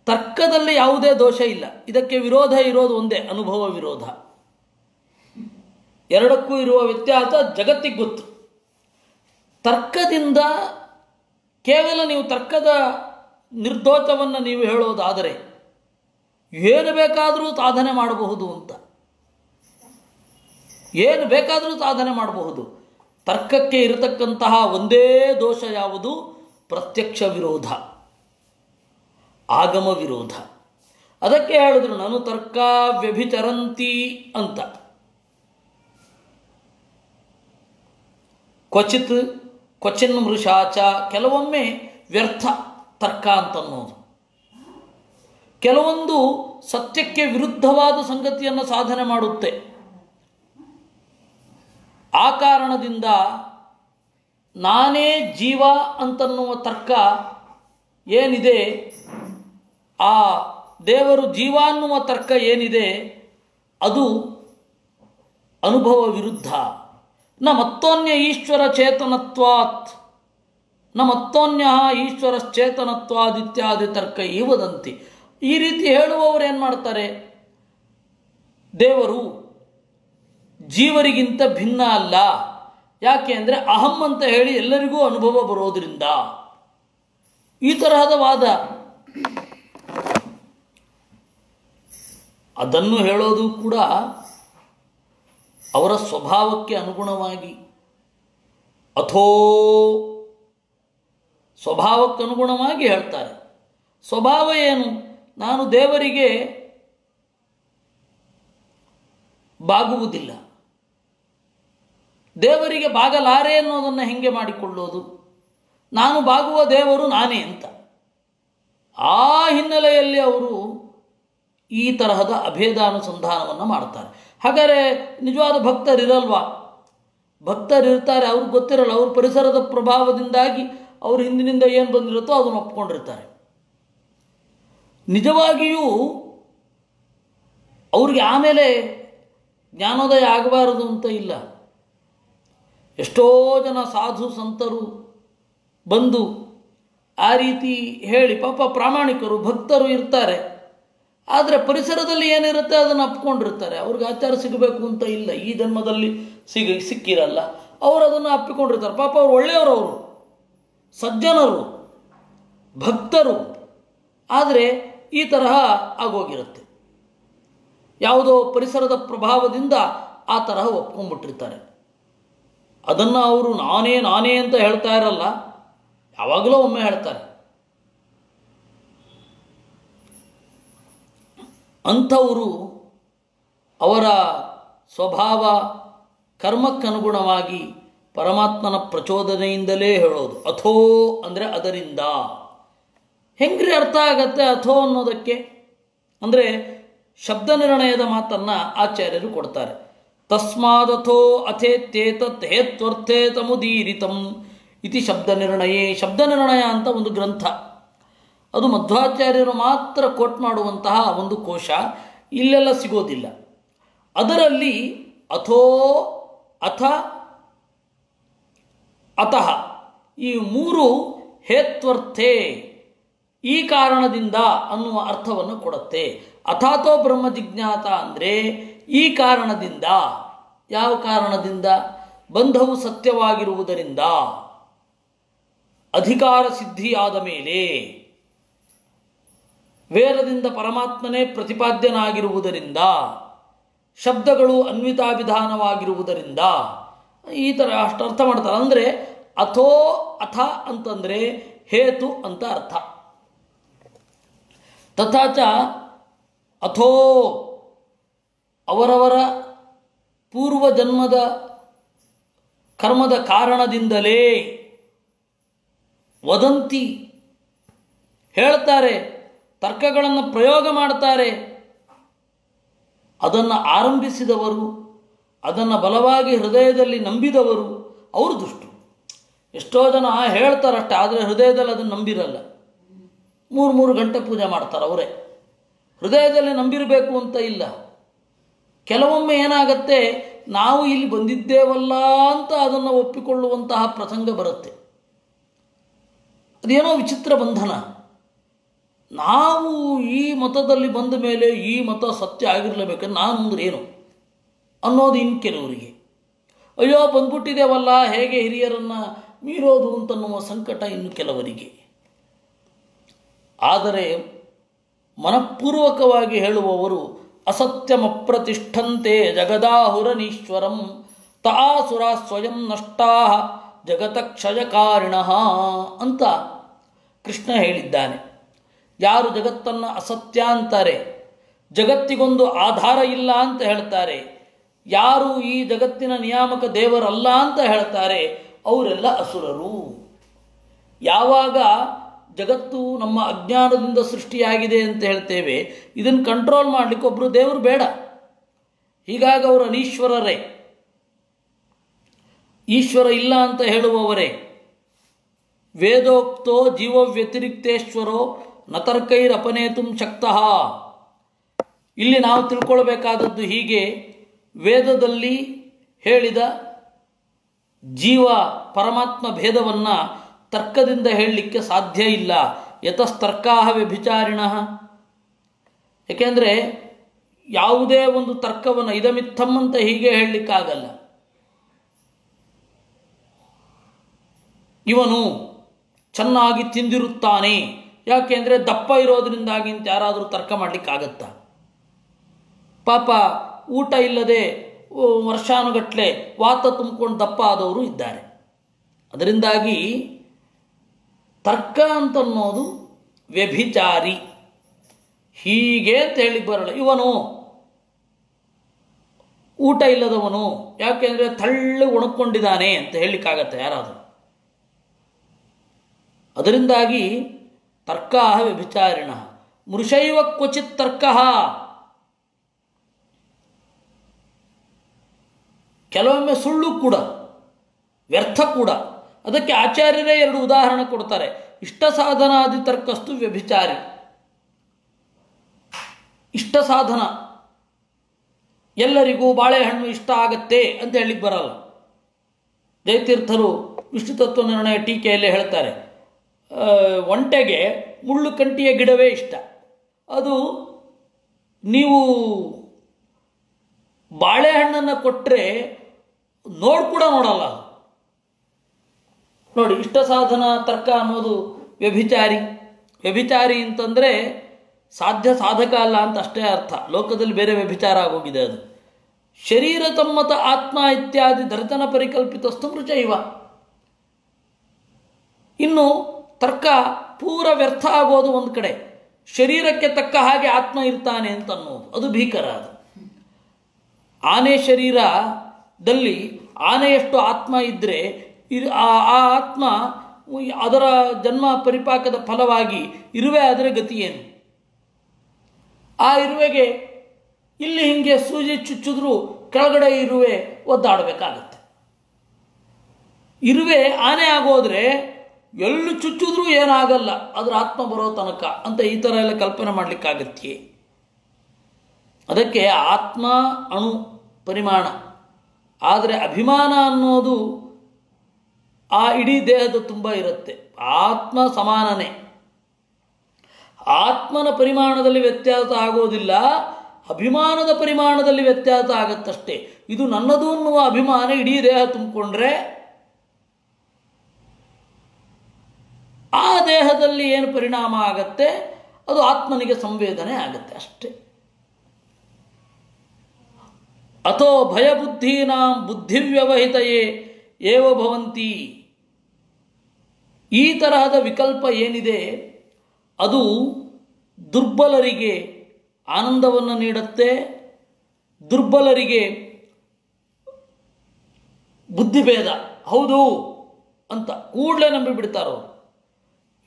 ತರ್ಕದಲ್ಲಿ ಯಾವುದೇ ದೋಷ ಇಲ್ಲ, ಇದಕ್ಕೆ ವಿರೋಧ ಇರೋದು ಒಂದೇ, ಅನುಭವ ವಿರೋಧ. ಎರಡಕ್ಕೂ ಇರುವ ವ್ಯತ್ಯಾಸ ಜಗತ್ತಿಗೆ ಗೊತ್ತು. ತರ್ಕದಿಂದ ಕೇವಲ ನೀವು ತರ್ಕದ ನಿರ್ದೋಷವನ್ನು ನೀವು ಹೇಳೋದಾದರೆ ಏನು ಬೇಕಾದರೂ ಸಾಧನೆ ಮಾಡಬಹುದು ಅಂತ, ಏನು ಬೇಕಾದರೂ ಸಾಧನೆ ಮಾಡಬಹುದು. ತರ್ಕಕ್ಕೆ ಇರತಕ್ಕಂತಹ ಒಂದೇ ದೋಷ ಯಾವುದು? ಪ್ರತ್ಯಕ್ಷ ವಿರೋಧ, ಆಗಮ ವಿರೋಧ. ಅದಕ್ಕೆ ಹೇಳಿದ್ರು ನಾನು ತರ್ಕ ವ್ಯಭಿಚರಂತಿ ಅಂತ. ಕ್ವಚಿನ್ ಮೃಷಾಚ, ಕೆಲವೊಮ್ಮೆ ವ್ಯರ್ಥ ತರ್ಕ ಅಂತನ್ನೋದು. ಕೆಲವೊಂದು ಸತ್ಯಕ್ಕೆ ವಿರುದ್ಧವಾದ ಸಂಗತಿಯನ್ನು ಸಾಧನೆ ಮಾಡುತ್ತೆ. ಆ ಕಾರಣದಿಂದ ನಾನೇ ಜೀವ ಅಂತನ್ನುವ ತರ್ಕ ಏನಿದೆ, ಆ ದೇವರು ಜೀವ ಅನ್ನುವ ತರ್ಕ ಏನಿದೆ, ಅದು ಅನುಭವ ವಿರುದ್ಧ. ನ ಮತ್ತೋನ್ಯ ಈಶ್ವರ ಚೇತನತ್ವಾತ್, ನ ಮತ್ತೋನ್ಯ ಈಶ್ವರಶ್ಚೇತನತ್ವಾದಿತ್ಯಾದಿ ತರ್ಕ ಈ ವದಂತಿ. ಈ ರೀತಿ ಹೇಳುವವರು ಏನು ಮಾಡ್ತಾರೆ? ದೇವರು ಜೀವರಿಗಿಂತ ಭಿನ್ನ ಅಲ್ಲ. ಯಾಕೆ ಅಂದರೆ ಅಹಂ ಅಂತ ಹೇಳಿ ಎಲ್ಲರಿಗೂ ಅನುಭವ ಬರೋದ್ರಿಂದ. ಈ ತರಹದ ವಾದ. ಅದನ್ನು ಹೇಳೋದು ಕೂಡ ಅವರ ಸ್ವಭಾವಕ್ಕೆ ಅನುಗುಣವಾಗಿ, ಅಥೋ ಸ್ವಭಾವಕ್ಕೆ ಅನುಗುಣವಾಗಿ ಹೇಳ್ತಾರೆ. ಸ್ವಭಾವ ಏನು? ನಾನು ದೇವರಿಗೆ ಬಾಗುವುದಿಲ್ಲ, ದೇವರಿಗೆ ಬಾಗಲಾರೆ ಅನ್ನೋದನ್ನು ಹೆಂಗೆ ಮಾಡಿಕೊಳ್ಳೋದು? ನಾನು ಬಾಗುವ ದೇವರು ನಾನೇ ಅಂತ. ಆ ಹಿನ್ನೆಲೆಯಲ್ಲಿ ಅವರು ಈ ತರಹದ ಅಭೇದಾನುಸಂಧಾನವನ್ನು ಮಾಡ್ತಾರೆ. ಹಾಗಾದರೆ ನಿಜವಾದ ಭಕ್ತರಿರಲ್ವಾ? ಭಕ್ತರಿರ್ತಾರೆ, ಅವ್ರಿಗೆ ಗೊತ್ತಿರಲ್ಲ. ಅವ್ರ ಪರಿಸರದ ಪ್ರಭಾವದಿಂದಾಗಿ ಅವ್ರ ಹಿಂದಿನಿಂದ ಏನು ಬಂದಿರುತ್ತೋ ಅದನ್ನು ಒಪ್ಕೊಂಡಿರ್ತಾರೆ. ನಿಜವಾಗಿಯೂ ಅವ್ರಿಗೆ ಆಮೇಲೆ ಜ್ಞಾನೋದಯ ಆಗಬಾರದು ಅಂತ ಇಲ್ಲ. ಎಷ್ಟೋ ಜನ ಸಾಧು ಸಂತರು ಬಂದು ಆ ರೀತಿ ಹೇಳಿ, ಪಾಪ ಪ್ರಾಮಾಣಿಕರು ಭಕ್ತರು ಇರ್ತಾರೆ, ಆದರೆ ಪರಿಸರದಲ್ಲಿ ಏನಿರುತ್ತೆ ಅದನ್ನು ಅಪ್ಪಿಕೊಂಡಿರ್ತಾರೆ. ಅವ್ರಿಗೆ ಆಚಾರ ಸಿಗಬೇಕು ಅಂತ ಇಲ್ಲ, ಈ ಜನ್ಮದಲ್ಲಿ ಸಿಕ್ಕಿರಲ್ಲ, ಅವರು ಅದನ್ನು ಅಪ್ಪಿಕೊಂಡಿರ್ತಾರೆ. ಪಾಪ ಅವ್ರು ಒಳ್ಳೆಯವರು, ಅವರು ಸಜ್ಜನರು, ಭಕ್ತರು, ಆದರೆ ಈ ತರಹ ಆಗೋಗಿರುತ್ತೆ. ಯಾವುದೋ ಪರಿಸರದ ಪ್ರಭಾವದಿಂದ ಆ ತರಹ ಒಪ್ಕೊಂಡ್ಬಿಟ್ಟಿರ್ತಾರೆ. ಅದನ್ನು ಅವರು ನಾನೇ ನಾನೇ ಅಂತ ಹೇಳ್ತಾ ಇರಲ್ಲ, ಯಾವಾಗಲೂ ಒಮ್ಮೆ ಹೇಳ್ತಾರೆ. ಅಂಥವರು ಅವರ ಸ್ವಭಾವ ಕರ್ಮಕ್ಕನುಗುಣವಾಗಿ ಪರಮಾತ್ಮನ ಪ್ರಚೋದನೆಯಿಂದಲೇ ಹೇಳೋದು. ಅಥೋ ಅಂದರೆ ಅದರಿಂದ. ಹೆಂಗ್ರಿ ಅರ್ಥ ಆಗತ್ತೆ ಅಥೋ ಅನ್ನೋದಕ್ಕೆ? ಅಂದರೆ ಶಬ್ದ ನಿರ್ಣಯದ ಮಾತನ್ನು ಆಚಾರ್ಯರು ಕೊಡ್ತಾರೆ. ತಸ್ಮಾದಥೋ ಅಥೇತ್ಯೇತತ್ ಹೇತ್ವರ್ಥೇ ತಮುದೀರಿತಂ ಇತಿ ಶಬ್ದ ನಿರ್ಣಯೇ. ಶಬ್ದ ನಿರ್ಣಯ ಅಂತ ಒಂದು ಗ್ರಂಥ, ಅದು ಮಧ್ವಾಚಾರ್ಯರು ಮಾತ್ರ ಕೋಟ್ ಮಾಡುವಂತಹ ಒಂದು ಕೋಶ, ಇಲ್ಲೆಲ್ಲ ಸಿಗೋದಿಲ್ಲ. ಅದರಲ್ಲಿ ಅಥೋ ಅಥ ಅತಃ ಈ ಮೂರು ಹೇತ್ವರ್ಥೆ, ಈ ಕಾರಣದಿಂದ ಅನ್ನುವ ಅರ್ಥವನ್ನು ಕೊಡುತ್ತೆ. ಅಥಾತೋ ಬ್ರಹ್ಮ ಜಿಜ್ಞಾತ ಅಂದರೆ ಈ ಕಾರಣದಿಂದ. ಯಾವ ಕಾರಣದಿಂದ? ಬಂಧವು ಸತ್ಯವಾಗಿರುವುದರಿಂದ, ಅಧಿಕಾರ ಸಿದ್ಧಿಯಾದ ಮೇಲೆ, ವೇದದಿಂದ ಪರಮಾತ್ಮನೇ ಪ್ರತಿಪಾದ್ಯನಾಗಿರುವುದರಿಂದ, ಶಬ್ದಗಳು ಅನ್ವಿತಾಭಿಧಾನವಾಗಿರುವುದರಿಂದ, ಈ ಥರ ಅಷ್ಟು ಅರ್ಥ ಮಾಡ್ತಾರೆ. ಅಂದರೆ ಅಥೋ ಅಥ ಅಂತಂದರೆ ಹೇತು ಅಂತ ಅರ್ಥ. ತಥಾಚ ಅಥೋ ಅವರವರ ಪೂರ್ವ ಜನ್ಮದ ಕರ್ಮದ ಕಾರಣದಿಂದಲೇ ವದಂತಿ ಹೇಳ್ತಾರೆ, ತರ್ಕಗಳನ್ನು ಪ್ರಯೋಗ ಮಾಡ್ತಾರೆ. ಅದನ್ನು ಆರಂಭಿಸಿದವರು, ಅದನ್ನು ಬಲವಾಗಿ ಹೃದಯದಲ್ಲಿ ನಂಬಿದವರು ಅವರು ದುಷ್ಟರು. ಎಷ್ಟೋ ಜನ ಹೇಳ್ತಾರಷ್ಟೆ, ಆದರೆ ಹೃದಯದಲ್ಲಿ ಅದನ್ನು ನಂಬಿರಲ್ಲ. 3 ಗಂಟೆ ಪೂಜೆ ಮಾಡ್ತಾರೆ ಅವರೇ. ಹೃದಯದಲ್ಲಿ ನಂಬಿರಬೇಕು ಅಂತ ಇಲ್ಲ. ಕೆಲವೊಮ್ಮೆ ಏನಾಗತ್ತೆ, ನಾವು ಇಲ್ಲಿ ಬಂದಿದ್ದೇವಲ್ಲ ಅಂತ ಅದನ್ನು ಒಪ್ಪಿಕೊಳ್ಳುವಂತಹ ಪ್ರಸಂಗ ಬರುತ್ತೆ. ಅದೇನೋ ವಿಚಿತ್ರ ಬಂಧನ. ನಾವು ಈ ಮತದಲ್ಲಿ ಬಂದ ಮೇಲೆ ಈ ಮತ ಸತ್ಯ ಆಗಿರಲೇಬೇಕಂದ್ರೆ ನಾನು ಅಂದ್ರೆ ಏನು ಅನ್ನೋದು ಇನ್ನು ಕೆಲವರಿಗೆ. ಅಯ್ಯೋ ಬಂದ್ಬಿಟ್ಟಿದ್ದೇವಲ್ಲ, ಹೇಗೆ ಹಿರಿಯರನ್ನು ಮೀರೋದು ಅಂತನ್ನುವ ಸಂಕಟ ಇನ್ನು ಕೆಲವರಿಗೆ. ಆದರೆ ಮನಪೂರ್ವಕವಾಗಿ ಹೇಳುವವರು ಅಸತ್ಯಮಪ್ರತಿಷ್ಠಂತೆ ಜಗದಾಹುರನೀಶ್ವರಂ ತಾಸುರ ಸ್ವಯಂ ನಷ್ಟಾ ಜಗತಕ್ಷಯಕಾರಿಣಃ ಅಂತ ಕೃಷ್ಣ ಹೇಳಿದ್ದಾನೆ. ಯಾರು ಜಗತ್ತನ್ನು ಅಸತ್ಯ ಅಂತಾರೆ, ಜಗತ್ತಿಗೊಂದು ಆಧಾರ ಇಲ್ಲ ಅಂತ ಹೇಳ್ತಾರೆ, ಯಾರು ಈ ಜಗತ್ತಿನ ನಿಯಾಮಕ ದೇವರಲ್ಲ ಅಂತ ಹೇಳ್ತಾರೆ, ಅವರೆಲ್ಲ ಅಸುರರು. ಯಾವಾಗ ಜಗತ್ತು ನಮ್ಮ ಅಜ್ಞಾನದಿಂದ ಸೃಷ್ಟಿಯಾಗಿದೆ ಅಂತ ಹೇಳ್ತೇವೆ, ಇದನ್ನು ಕಂಟ್ರೋಲ್ ಮಾಡಲಿಕ್ಕೆ ಒಬ್ಬರು ದೇವರು ಬೇಡ. ಹೀಗಾಗಿ ಅವರು ಅನೀಶ್ವರರೇ, ಈಶ್ವರ ಇಲ್ಲ ಅಂತ ಹೇಳುವವರೇ. ವೇದೋಕ್ತೋ ಜೀವ ವ್ಯತಿರಿಕ್ತೇಶ್ವರೋ ನತರ್ಕೈರಪನೇತುಂ ಶಕ್ತಃ. ಇಲ್ಲಿ ನಾವು ತಿಳ್ಕೊಳ್ಬೇಕಾದದ್ದು ಹೀಗೆ, ವೇದದಲ್ಲಿ ಹೇಳಿದ ಜೀವ ಪರಮಾತ್ಮ ಭೇದವನ್ನು ತರ್ಕದಿಂದ ಹೇಳಲಿಕ್ಕೆ ಸಾಧ್ಯ ಇಲ್ಲ. ಯತಸ್ತರ್ಕಾಹ ವ್ಯಭಿಚಾರಿಣಃ. ಏಕೆಂದರೆ ಯಾವುದೇ ಒಂದು ತರ್ಕವನ್ನು ಇದಮಿತ್ತಂ ಅಂತ ಹೀಗೆ ಹೇಳಲಿಕ್ಕಾಗಲ್ಲ. ಇವನು ಚೆನ್ನಾಗಿ ತಿಂದಿರುತ್ತಾನೆ, ಯಾಕೆಂದರೆ ದಪ್ಪ ಇರೋದ್ರಿಂದಾಗಿ ಅಂತ ಯಾರಾದರೂ ತರ್ಕ ಮಾಡಲಿಕ್ಕಾಗತ್ತಾ? ಪಾಪ ಊಟ ಇಲ್ಲದೆ ವರ್ಷಾನುಗಟ್ಟಲೆ ವಾತ ತುಂಬಿಕೊಂಡು ದಪ್ಪ ಆದವರು ಇದ್ದಾರೆ. ಅದರಿಂದಾಗಿ ತರ್ಕ ಅಂತನ್ನೋದು ವ್ಯಭಿಚಾರಿ. ಹೀಗೆ ಅಂತ ಹೇಳಿ ಬರಲ್ಲ. ಇವನು ಊಟ ಇಲ್ಲದವನು, ಯಾಕೆಂದರೆ ತಳ್ಳು ಒಣಕೊಂಡಿದ್ದಾನೆ ಅಂತ ಹೇಳಲಿಕ್ಕಾಗತ್ತೆ ಯಾರಾದರೂ? ಅದರಿಂದಾಗಿ ತರ್ಕ ವ್ಯಭಿಚಾರಿಣ ಮೃಷೈವ ಕ್ವಚಿತ್ ತರ್ಕ. ಕೆಲವೊಮ್ಮೆ ಸುಳ್ಳು ಕೂಡ, ವ್ಯರ್ಥ ಕೂಡ. ಅದಕ್ಕೆ ಆಚಾರ್ಯರೇ 2 ಉದಾಹರಣೆ ಕೊಡ್ತಾರೆ. ಇಷ್ಟ ಸಾಧನಾದಿ ತರ್ಕಸ್ತು ವ್ಯಭಿಚಾರಿ. ಇಷ್ಟ ಸಾಧನ ಎಲ್ಲರಿಗೂ ಬಾಳೆಹಣ್ಣು ಇಷ್ಟ ಆಗತ್ತೆ ಅಂತ ಹೇಳಿಕ್ಕೆ ಬರಲ್ಲ. ಜಯತೀರ್ಥರು ವಿಷ್ಣು ತತ್ವ ನಿರ್ಣಯ ಟೀಕೆಯಲ್ಲಿ ಹೇಳ್ತಾರೆ, ಒಂಟೆಗೆ ಮುಳ್ಳು ಕಂಟಿಯ ಗಿಡವೇ ಇಷ್ಟ. ಅದು ನೀವು ಬಾಳೆಹಣ್ಣನ್ನು ಕೊಟ್ಟರೆ ಕೂಡ ನೋಡಲ್ಲ. ನೋಡಿ, ಇಷ್ಟ ಸಾಧನ ತರ್ಕ ಅನ್ನೋದು ವ್ಯಭಿಚಾರಿ. ವ್ಯಭಿಚಾರಿ ಅಂತಂದರೆ ಸಾಧ್ಯ ಸಾಧಕ ಅಲ್ಲ ಅಂತ ಅಷ್ಟೇ ಅರ್ಥ. ಲೋಕದಲ್ಲಿ ಬೇರೆ ವ್ಯಭಿಚಾರ ಆಗೋಗಿದೆ ಅದು. ಶರೀರ ತಮ್ಮತ ಆತ್ಮ ಇತ್ಯಾದಿ ದರ್ಶನ ಪರಿಕಲ್ಪಿತಸ್ತು ಮೃಚೈವ. ಇನ್ನು ತರ್ಕ ಪೂರ ವ್ಯರ್ಥ ಆಗೋದು ಒಂದು ಕಡೆ, ಶರೀರಕ್ಕೆ ತಕ್ಕ ಹಾಗೆ ಆತ್ಮ ಇರ್ತಾನೆ ಅಂತ ಅನ್ನೋದು ಅದು ಭೀಕರ. ಅದು ಆನೆ ಶರೀರದಲ್ಲಿ ಆನೆಯಷ್ಟು ಆತ್ಮ ಇದ್ದರೆ ಆ ಆತ್ಮ ಅದರ ಜನ್ಮ ಪರಿಪಾಕದ ಫಲವಾಗಿ ಇರುವೆ ಆದರೆ ಗತಿ ಏನು? ಆ ಇರುವೆಗೆ ಇಲ್ಲಿ ಹಿಂಗೆ ಸೂಜಿ ಚುಚ್ಚಿದ್ರೂ ಕೆಳಗಡೆ ಇರುವೆ ಒದ್ದಾಡಬೇಕಾಗತ್ತೆ. ಇರುವೆ ಆನೆ ಆಗೋದ್ರೆ ಎಲ್ಲಿ ಚುಚ್ಚಿದ್ರೂ ಏನಾಗಲ್ಲ, ಅದರ ಆತ್ಮ ಬರೋ ತನಕ ಅಂತ ಈ ಥರ ಎಲ್ಲ ಕಲ್ಪನೆ ಮಾಡಲಿಕ್ಕಾಗತ್ತೆ. ಅದಕ್ಕೆ ಆತ್ಮ ಅಣು ಪರಿಮಾಣ, ಆದರೆ ಅಭಿಮಾನ ಅನ್ನೋದು ಆ ಇಡೀ ದೇಹದ ತುಂಬ ಇರುತ್ತೆ. ಆತ್ಮ ಸಮಾನನೇ, ಆತ್ಮನ ಪರಿಮಾಣದಲ್ಲಿ ವ್ಯತ್ಯಾಸ ಆಗೋದಿಲ್ಲ, ಅಭಿಮಾನದ ಪರಿಮಾಣದಲ್ಲಿ ವ್ಯತ್ಯಾಸ ಆಗತ್ತಷ್ಟೇ. ಇದು ನನ್ನದು ಅನ್ನುವ ಅಭಿಮಾನ ಇಡೀ ದೇಹ ತುಂಬಿಕೊಂಡ್ರೆ ಆ ದೇಹದಲ್ಲಿ ಏನು ಪರಿಣಾಮ ಆಗತ್ತೆ ಅದು ಆತ್ಮನಿಗೆ ಸಂವೇದನೆ ಆಗತ್ತೆ ಅಷ್ಟೇ. ಅಥೋ ಭಯಬುದ್ಧೀನಾಂ ಬುದ್ಧಿವ್ಯವಹಿತಯೇ ಏವ ಭವಂತಿ. ಈ ತರಹದ ವಿಕಲ್ಪ ಏನಿದೆ ಅದು ದುರ್ಬಲರಿಗೆ ಆನಂದವನ್ನು ನೀಡುತ್ತೆ, ದುರ್ಬಲರಿಗೆ ಬುದ್ಧಿಭೇದ ಹೌದು ಅಂತ ಕೂಡಲೇ ನಂಬಿಬಿಡ್ತಾರೋ,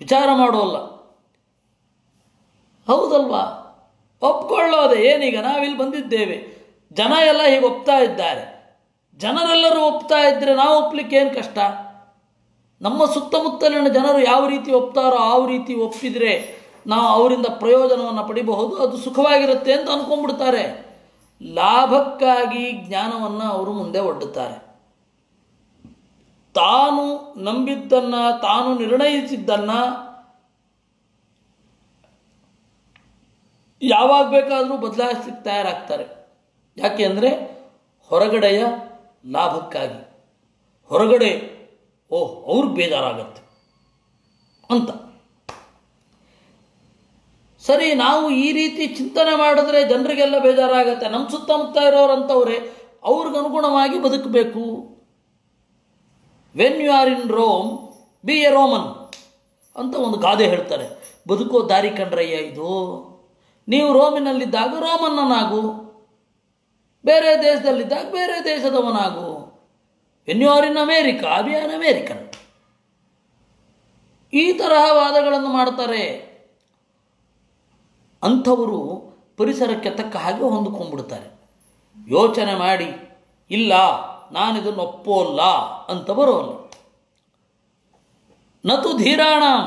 ವಿಚಾರ ಮಾಡೋಲ್ಲ. ಹೌದಲ್ವಾ, ಒಪ್ಕೊಳ್ಳೋದೆ. ಏನೀಗ ನಾವಿಲ್ಲಿ ಬಂದಿದ್ದೇವೆ, ಜನ ಎಲ್ಲ ಹೀಗೆ ಒಪ್ತಾ ಇದ್ದಾರೆ, ಜನರೆಲ್ಲರೂ ಒಪ್ತಾ ಇದ್ದರೆ ನಾವು ಒಪ್ಪಲಿಕ್ಕೆ ಏನು ಕಷ್ಟ? ನಮ್ಮ ಸುತ್ತಮುತ್ತಲಿನ ಜನರು ಯಾವ ರೀತಿ ಒಪ್ತಾರೋ ಆ ರೀತಿ ಒಪ್ಪಿದರೆ ನಾವು ಅವರಿಂದ ಪ್ರಯೋಜನವನ್ನು ಪಡಿಬಹುದು, ಅದು ಸುಖವಾಗಿರುತ್ತೆ ಅಂತ ಅಂದ್ಕೊಂಡ್ಬಿಡ್ತಾರೆ. ಲಾಭಕ್ಕಾಗಿ ಜ್ಞಾನವನ್ನು ಅವರು ಮುಂದೆ ಒಡ್ಡುತ್ತಾರೆ. ತಾನು ನಂಬಿದ್ದನ್ನು, ತಾನು ನಿರ್ಣಯಿಸಿದ್ದನ್ನು ಯಾವಾಗ ಬೇಕಾದರೂ ಬದಲಾಯಿಸಲಿಕ್ಕೆ ತಯಾರಾಗ್ತಾರೆ. ಯಾಕೆ ಅಂದರೆ ಹೊರಗಡೆಯ ಲಾಭಕ್ಕಾಗಿ. ಹೊರಗಡೆ ಅವ್ರಿಗೆ ಬೇಜಾರಾಗತ್ತೆ ಅಂತ. ಸರಿ, ನಾವು ಈ ರೀತಿ ಚಿಂತನೆ ಮಾಡಿದ್ರೆ ಜನರಿಗೆಲ್ಲ ಬೇಜಾರಾಗತ್ತೆ. ನಮ್ಮ ಸುತ್ತಮುತ್ತ ಇರೋರಂಥವ್ರೆ ಅವ್ರಿಗನುಗುಣವಾಗಿ ಬದುಕಬೇಕು. When you are in Rome be a Roman ಅಂತ ಒಂದು ಗಾದೆ ಹೇಳ್ತಾರೆ. ಬದುಕೋ ದಾರಿ ಕಂಡ್ರಯ್ಯ ಇದು. ನೀವು ರೋಮಿನಲ್ಲಿದ್ದಾಗ ರೋಮನ್ನನಾಗು, ಬೇರೆ ದೇಶದಲ್ಲಿದ್ದಾಗ ಬೇರೆ ದೇಶದವನಾಗು. When you are in America be an American. ಈ ತರಹ ವಾದಗಳನ್ನು ಮಾಡ್ತಾರೆ. ಅಂಥವರು ಪರಿಸರಕ್ಕೆ ತಕ್ಕ ಹಾಗೆ ಹೊಂದಿಕೊಂಡ್ಬಿಡ್ತಾರೆ. ಯೋಚನೆ ಮಾಡಿ ಇಲ್ಲ ನಾನಿದನ್ನು ಒಪ್ಪೋಲ್ಲ ಅಂತ ಬರೋಲ್ಲ. ನತು ಧೀರಾಣಾಂ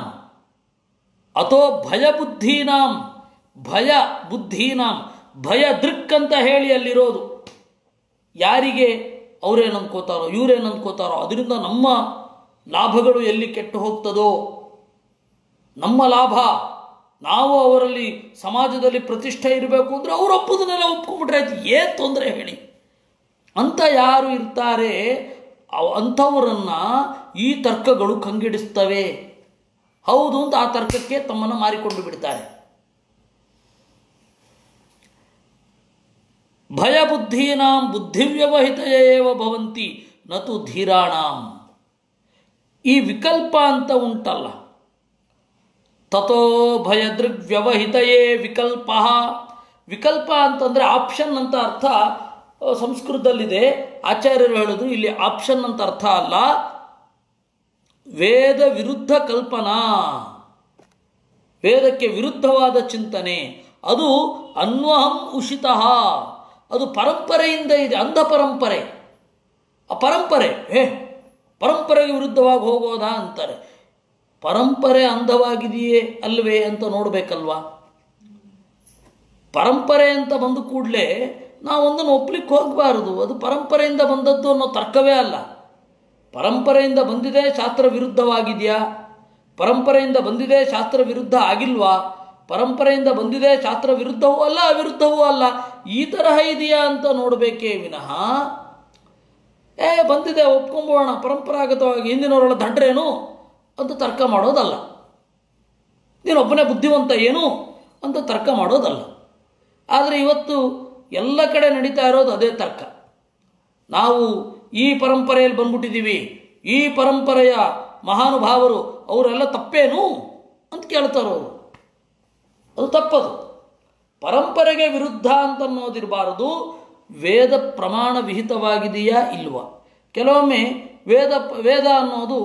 ಅಥೋ ಭಯಬುದ್ಧೀನಾಂ. ಭಯ ಬುದ್ಧೀನಾಂ, ಭಯ ದೃಕ್ ಅಂತ ಹೇಳಿ ಅಲ್ಲಿರೋದು. ಯಾರಿಗೆ ಅವರೇನು ಅಂದ್ಕೋತಾರೋ ಇವರೇನು ಅಂದ್ಕೋತಾರೋ ಅದರಿಂದ ನಮ್ಮ ಲಾಭಗಳು ಎಲ್ಲಿ ಕೆಟ್ಟು ಹೋಗ್ತದೋ, ನಮ್ಮ ಲಾಭ, ನಾವು ಅವರಲ್ಲಿ ಸಮಾಜದಲ್ಲಿ ಪ್ರತಿಷ್ಠೆ ಇರಬೇಕು ಅಂದರೆ ಅವರು ಒಪ್ಪೋದನ್ನೆಲ್ಲ ಒಪ್ಕೊಂಡ್ಬಿಟ್ರೆ ಆಯ್ತು, ಏನು ತೊಂದರೆ ಹೇಳಿ ಅಂತ ಯಾರು ಇರ್ತಾರೆ ಅಂಥವರನ್ನು ಈ ತರ್ಕಗಳು ಕಂಗಿಡಿಸ್ತವೆ. ಹೌದು ಅಂತ ಆ ತರ್ಕಕ್ಕೆ ತಮ್ಮನ್ನು ಮಾರಿಕೊಂಡು ಬಿಡ್ತಾರೆ. ಭಯಬುದ್ಧೀನಾಂ ಬುದ್ಧಿವ್ಯವಹಿತಯೇವ ಭವಂತಿ ನತು ಧೀರಾಣಾಂ. ಈ ವಿಕಲ್ಪ ಅಂತ ಉಂಟಲ್ಲ, ತಥೋ ಭಯದೃಗ್ವ್ಯವಹಿತಯೇ ವಿಕಲ್ಪ. ವಿಕಲ್ಪ ಅಂತಂದರೆ ಆಪ್ಷನ್ ಅಂತ ಅರ್ಥ ಸಂಸ್ಕೃತದಲ್ಲಿದೆ. ಆಚಾರ್ಯರು ಹೇಳಿದ್ರು ಇಲ್ಲಿ ಆಪ್ಷನ್ ಅಂತ ಅರ್ಥ ಅಲ್ಲ, ವೇದ ವಿರುದ್ಧ ಕಲ್ಪನಾ, ವೇದಕ್ಕೆ ವಿರುದ್ಧವಾದ ಚಿಂತನೆ. ಅದು ಅನ್ವಹಂ ಉಷಿತಃ, ಅದು ಪರಂಪರೆಯಿಂದ ಇದೆ, ಅಂಧ ಪರಂಪರೆ. ಆ ಪರಂಪರೆ ಪರಂಪರೆಗೆ ವಿರುದ್ಧವಾಗಿ ಹೋಗೋದಾ ಅಂತಾರೆ. ಪರಂಪರೆ ಅಂಧವಾಗಿದೆಯೇ ಅಲ್ವೇ ಅಂತ ನೋಡಬೇಕಲ್ವಾ. ಪರಂಪರೆ ಅಂತ ಬಂದ ಕೂಡಲೇ ನಾವು ಒಂದನ್ನು ಒಪ್ಪಲಿಕ್ಕೆ ಹೋಗಬಾರದು. ಅದು ಪರಂಪರೆಯಿಂದ ಬಂದದ್ದು ಅನ್ನೋ ತರ್ಕವೇ ಅಲ್ಲ. ಪರಂಪರೆಯಿಂದ ಬಂದಿದೆ, ಶಾಸ್ತ್ರ ವಿರುದ್ಧವಾಗಿದೆಯಾ? ಪರಂಪರೆಯಿಂದ ಬಂದಿದೆ, ಶಾಸ್ತ್ರ ವಿರುದ್ಧ ಆಗಿಲ್ವಾ? ಪರಂಪರೆಯಿಂದ ಬಂದಿದೆ, ಶಾಸ್ತ್ರ ವಿರುದ್ಧವೂ ಅಲ್ಲ ಅವಿರುದ್ಧವೂ ಅಲ್ಲ, ಈ ತರಹ ಇದೆಯಾ ಅಂತ ನೋಡಬೇಕೇ ವಿನಃ ಬಂದಿದೆ ಒಪ್ಕೊಂಬೋಣ ಪರಂಪರಾಗತವಾಗಿ ಹಿಂದಿನವರೆಲ್ಲ ದಡ್ರೇನು ಅಂತ ತರ್ಕ ಮಾಡೋದಲ್ಲ. ನೀನೊಬ್ಬನೇ ಬುದ್ಧಿವಂತ ಏನು ಅಂತ ತರ್ಕ ಮಾಡೋದಲ್ಲ. ಆದರೆ ಇವತ್ತು ಎಲ್ಲ ಕಡೆ ನಡೀತಾ ಇರೋದು ಅದೇ ತರ್ಕ. ನಾವು ಈ ಪರಂಪರೆಯಲ್ಲಿ ಬಂದ್ಬಿಟ್ಟಿದ್ದೀವಿ, ಈ ಪರಂಪರೆಯ ಮಹಾನುಭಾವರು ಅವರೆಲ್ಲ ತಪ್ಪೇನು ಅಂತ ಕೇಳ್ತಾರವರು. ಅದು ತಪ್ಪದು. ಪರಂಪರೆಗೆ ವಿರುದ್ಧ ಅಂತನ್ನೋದಿರಬಾರದು. ವೇದ ಪ್ರಮಾಣ ವಿಹಿತವಾಗಿದೆಯಾ ಇಲ್ವಾ? ಕೆಲವೊಮ್ಮೆ ವೇದ ಅನ್ನೋದು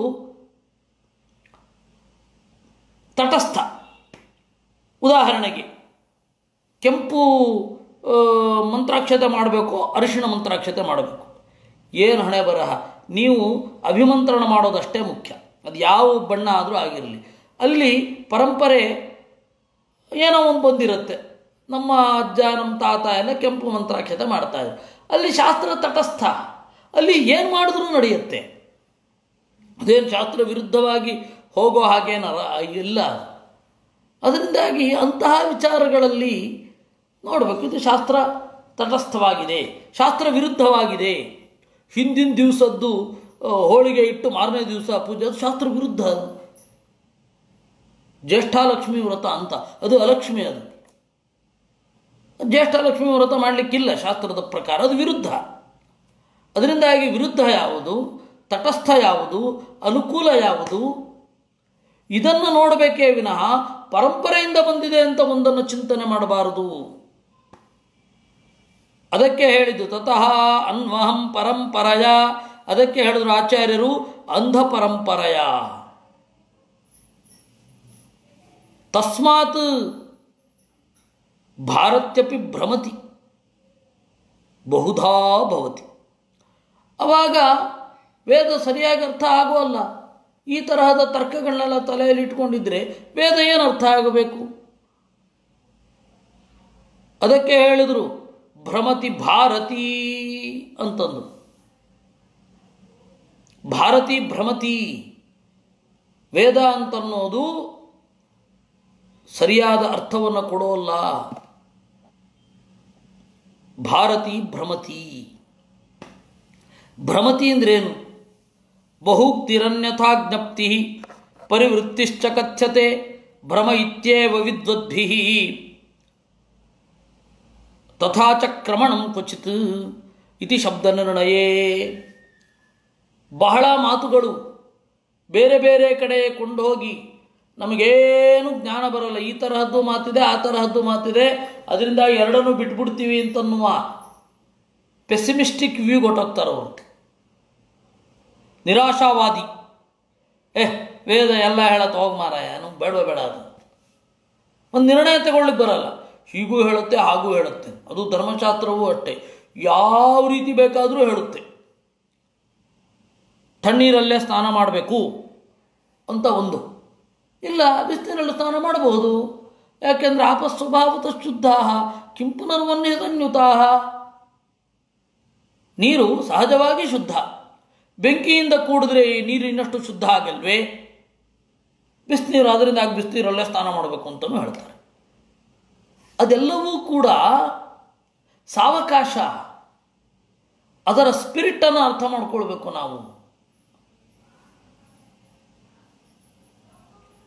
ತಟಸ್ಥ. ಉದಾಹರಣೆಗೆ ಕೆಂಪು ಮಂತ್ರಾಕ್ಷತೆ ಮಾಡಬೇಕು, ಅರಿಶಿಣ ಮಂತ್ರಾಕ್ಷತೆ ಮಾಡಬೇಕು. ಏನು ಹಣೆ ಬರಹ, ನೀವು ಅಭಿಮಂತ್ರಣ ಮಾಡೋದಷ್ಟೇ ಮುಖ್ಯ. ಅದು ಯಾವ ಬಣ್ಣ ಆದರೂ ಆಗಿರಲಿ. ಅಲ್ಲಿ ಪರಂಪರೆ ಏನೋ ಒಂದು ಬಂದಿರುತ್ತೆ. ನಮ್ಮ ಅಜ್ಜ ನಮ್ಮ ತಾತ ಎಲ್ಲ ಕೆಂಪು ಮಂತ್ರಾಕ್ಷತೆ ಮಾಡ್ತಾಯಿದ್ರು. ಅಲ್ಲಿ ಶಾಸ್ತ್ರ ತಟಸ್ಥ, ಅಲ್ಲಿ ಏನು ಮಾಡಿದ್ರೂ ನಡೆಯುತ್ತೆ. ಅದೇನು ಶಾಸ್ತ್ರ ವಿರುದ್ಧವಾಗಿ ಹೋಗೋ ಹಾಗೇನ ಇಲ್ಲ. ಅದರಿಂದಾಗಿ ಅಂತಹ ವಿಚಾರಗಳಲ್ಲಿ ನೋಡಬೇಕು, ಇದು ಶಾಸ್ತ್ರ ತಟಸ್ಥವಾಗಿದೆ, ಶಾಸ್ತ್ರ ವಿರುದ್ಧವಾಗಿದೆ. ಹಿಂದಿನ ದಿವಸದ್ದು ಹೋಳಿಗೆ ಇಟ್ಟು ಮಾರನೇ ದಿವಸ ಪೂಜೆ, ಅದು ಶಾಸ್ತ್ರ ವಿರುದ್ಧ. ಜ್ಯೇಷ್ಠಾಲಕ್ಷ್ಮಿ ವ್ರತ ಅಂತ, ಅದು ಅಲಕ್ಷ್ಮಿ. ಅದು ಜ್ಯೇಷ್ಠಾಲಕ್ಷ್ಮಿ ವ್ರತ ಮಾಡಲಿಕ್ಕಿಲ್ಲ ಶಾಸ್ತ್ರದ ಪ್ರಕಾರ, ಅದು ವಿರುದ್ಧ. ಅದರಿಂದಾಗಿ ವಿರುದ್ಧ ಯಾವುದು, ತಟಸ್ಥ ಯಾವುದು, ಅನುಕೂಲ ಯಾವುದು, ಇದನ್ನು ನೋಡಬೇಕೇ ವಿನಃ ಪರಂಪರೆಯಿಂದ ಬಂದಿದೆ ಅಂತ ಒಂದನ್ನು ಚಿಂತನೆ ಮಾಡಬಾರದು. ಅದಕ್ಕೆ ಹೇಳಿದ್ದು ತತಃ ಅನ್ವಹಂ ಪರಂಪರಯ. ಅದಕ್ಕೆ ಹೇಳಿದ್ರು ಆಚಾರ್ಯರು ಅಂಧ ಪರಂಪರೆಯ. ತಸ್ಮಾತ್ ಭಾರತ್ಯಪಿ ಭ್ರಮತಿ ಬಹುಧಾ ಭವತಿ. ಆವಾಗ ವೇದ ಸರಿಯಾಗಿ ಅರ್ಥ ಆಗೋಲ್ಲ. ಈ ತರಹದ ತರ್ಕಗಳನ್ನೆಲ್ಲ ತಲೆಯಲ್ಲಿ ಇಟ್ಕೊಂಡಿದ್ರೆ ವೇದ ಏನು ಅರ್ಥ ಆಗಬೇಕು? ಅದಕ್ಕೆ ಹೇಳಿದರು ಭ್ರಮತಿ ಭಾರತಿ ಅಂತಂದು. ಭಾರತಿ ಭ್ರಮತಿ. ವೇದ ಅಂತನ್ನೋದು ಸರಿಯಾದ ಅರ್ಥವನ್ನು ಕೊಡೋಲ್ಲ. ಭಾರತಿ ಭ್ರಮತಿ. ಭ್ರಮತಿ ಅಂದ್ರೇನು? ಬಹುಕ್ತಿರನ್ಯಥಾ ಜ್ಞಪ್ತಿ ಪರಿವೃತ್ತಿಶ್ಚ ಕಥ್ಯತೆ ಭ್ರಮ ಇತ್ಯೇವ ವಿದ್ವದ್ಭಿಃ ತಥಾ ಚ ಕ್ರಮಣಂ ಕ್ವಚಿತ್ ಇತಿ ಶಬ್ದ ನಿರ್ಣಯೇ. ಬಹಳ ಮಾತುಗಳು ಬೇರೆ ಬೇರೆ ಕಡೆ ಕೊಂಡೋಗಿ ನಮಗೇನು ಜ್ಞಾನ ಬರಲ್ಲ. ಈ ತರಹದ್ದು ಮಾತಿದೆ, ಆ ತರಹದ್ದು ಮಾತಿದೆ, ಅದರಿಂದ ಎರಡನ್ನೂ ಬಿಟ್ಬಿಡ್ತೀವಿ ಅಂತನ್ನುವ ಪೆಸಿಮಿಸ್ಟಿಕ್ ವ್ಯೂ ಕೊಟ್ಟೋಗ್ತಾರೆ ಅವರು. ನಿರಾಶಾವಾದಿ. ವೇದ ಎಲ್ಲ ಹೇಳತ್ತೆ, ಹೋಗಿ ಮಾರಾಯ, ನಮ್ಗೆ ಬೇಡ ಬೇಡ. ಅದು ಒಂದು ನಿರ್ಣಯ ತಗೊಳ್ಳಿಕ್ಕೆ ಬರಲ್ಲ. ಹೀಗೂ ಹೇಳುತ್ತೆ, ಹಾಗೂ ಹೇಳುತ್ತೆ. ಅದು ಧರ್ಮಶಾಸ್ತ್ರವೂ ಅಷ್ಟೇ, ಯಾವ ರೀತಿ ಬೇಕಾದರೂ ಹೇಳುತ್ತೆ. ತಣ್ಣೀರಲ್ಲೇ ಸ್ನಾನ ಮಾಡಬೇಕು ಅಂತ ಒಂದು ಇಲ್ಲ, ಬಿಸಿಲಿನಲ್ಲಿ ಸ್ನಾನ ಮಾಡಬಹುದು. ಯಾಕೆಂದರೆ ಆಪಸ್ವಭಾವತಃ ಶುದ್ಧಾ ಕಿಂ ಪುನರ್ವನ್ಯ ಸಂಯುತಾ. ನೀರು ಸಹಜವಾಗಿ ಶುದ್ಧ. ಬೆಂಕಿಯಿಂದ ಕೂಡಿದ್ರೆ ಈ ನೀರು ಇನ್ನಷ್ಟು ಶುದ್ಧ ಆಗಲ್ವೇ? ಬಿಸಿನೀರು, ಅದರಿಂದ ಬಿಸಿನೀರಲ್ಲೇ ಸ್ನಾನ ಮಾಡಬೇಕು ಅಂತಲೂ ಹೇಳ್ತಾರೆ. ಅದೆಲ್ಲವೂ ಕೂಡ ಸಾವಕಾಶ. ಅದರ ಸ್ಪಿರಿಟನ್ನು ಅರ್ಥ ಮಾಡ್ಕೊಳ್ಬೇಕು ನಾವು.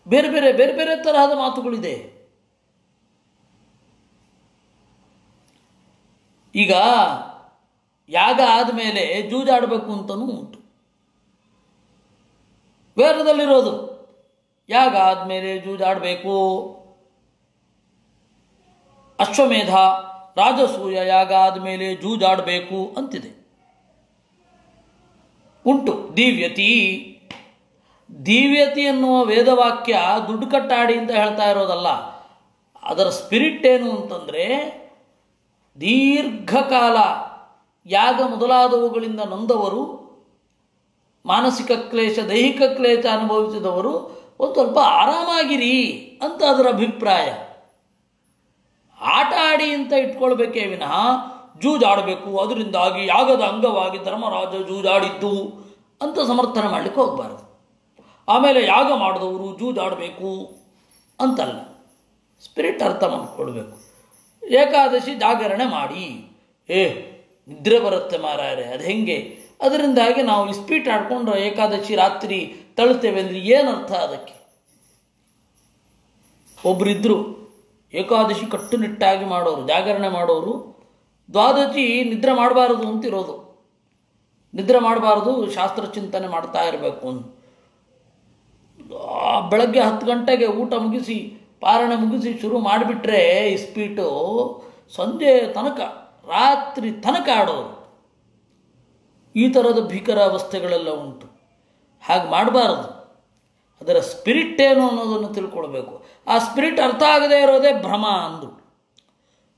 ಬೇರೆ ಬೇರೆ ಬೇರೆ ಬೇರೆ ತರಹದ ಮಾತುಗಳಿದೆ. ಈಗ ಯಾಗ ಆದಮೇಲೆ ಜೂಜಾಡಬೇಕು ಅಂತಲೂ ಉಂಟು. ವೇದದಲ್ಲಿರೋದು ಯಾಗ ಆದಮೇಲೆ ಜೂಜಾಡಬೇಕು. ಅಶ್ವಮೇಧ ರಾಜಸೂಯ ಯಾಗ ಆದಮೇಲೆ ಜೂಜಾಡಬೇಕು ಅಂತಿದೆ, ಉಂಟು. ದಿವ್ಯತಿ. ದಿವ್ಯತಿ ಎನ್ನುವ ವೇದವಾಕ್ಯ ದುಡ್ಡು ಕಟ್ಟಾಡಿ ಅಂತ ಹೇಳ್ತಾ ಇರೋದಲ್ಲ. ಅದರ ಸ್ಪಿರಿಟ್ ಏನು ಅಂತಂದರೆ, ದೀರ್ಘಕಾಲ ಯಾಗ ಮೊದಲಾದವುಗಳಿಂದ ನೊಂದವರು, ಮಾನಸಿಕ ಕ್ಲೇಶ ದೈಹಿಕ ಕ್ಲೇಶ ಅನುಭವಿಸಿದವರು ಒಂದು ಸ್ವಲ್ಪ ಆರಾಮಾಗಿರಿ ಅಂತ ಅದರ ಅಭಿಪ್ರಾಯ. ಆಟ ಆಡಿ ಅಂತ ಇಟ್ಕೊಳ್ಬೇಕೇ ವಿನಃ ಜೂಜಾಡಬೇಕು, ಅದರಿಂದಾಗಿ ಯಾಗದ ಅಂಗವಾಗಿ ಧರ್ಮರಾಜ ಜೂಜಾಡಿದ್ದು ಅಂತ ಸಮರ್ಥನೆ ಮಾಡಲಿಕ್ಕೆ ಹೋಗಬಾರ್ದು. ಆಮೇಲೆ ಯಾಗ ಮಾಡಿದವರು ಜೂಜಾಡಬೇಕು ಅಂತಲ್ಲ, ಸ್ಪಿರಿಟ್ ಅರ್ಥ ಮಾಡಿಕೊಳ್ಬೇಕು. ಏಕಾದಶಿ ಜಾಗರಣೆ ಮಾಡಿ, ನಿದ್ರೆ ಬರುತ್ತೆ ಮಾರಾಯರೆ, ಅದು ಹೆಂಗೆ? ಅದರಿಂದಾಗಿ ನಾವು ಇಸ್ಪೀಟ್ ಆಡ್ಕೊಂಡು ಏಕಾದಶಿ ರಾತ್ರಿ ತಳ್ತೇವೆ ಅಂದರೆ ಏನರ್ಥ ಅದಕ್ಕೆ? ಒಬ್ಬರಿದ್ದರು ಏಕಾದಶಿ ಕಟ್ಟುನಿಟ್ಟಾಗಿ ಮಾಡೋರು, ಜಾಗರಣೆ ಮಾಡೋರು. ದ್ವಾದಶಿ ನಿದ್ರೆ ಮಾಡಬಾರದು ಅಂತಿರೋದು. ನಿದ್ರೆ ಮಾಡಬಾರ್ದು, ಶಾಸ್ತ್ರ ಚಿಂತನೆ ಮಾಡ್ತಾ ಇರಬೇಕು ಅಂತ. ಬೆಳಗ್ಗೆ 10 ಗಂಟೆಗೆ ಊಟ ಮುಗಿಸಿ ಪಾರಣೆ ಮುಗಿಸಿ ಶುರು ಮಾಡಿಬಿಟ್ರೆ ಇಸ್ಪೀಟು ಸಂಜೆ ತನಕ, ರಾತ್ರಿ ತನಕ ಆಡೋರು. ಈ ಥರದ ಭೀಕರ ಅವಸ್ಥೆಗಳೆಲ್ಲ ಉಂಟು. ಹಾಗೆ ಮಾಡಬಾರದು. ಅದರ ಸ್ಪಿರಿಟ್ ಏನು ಅನ್ನೋದನ್ನು ತಿಳ್ಕೊಳ್ಬೇಕು. ಆ ಸ್ಪಿರಿಟ್ ಅರ್ಥ ಆಗದೇ ಇರೋದೇ ಭ್ರಮ ಅಂದು.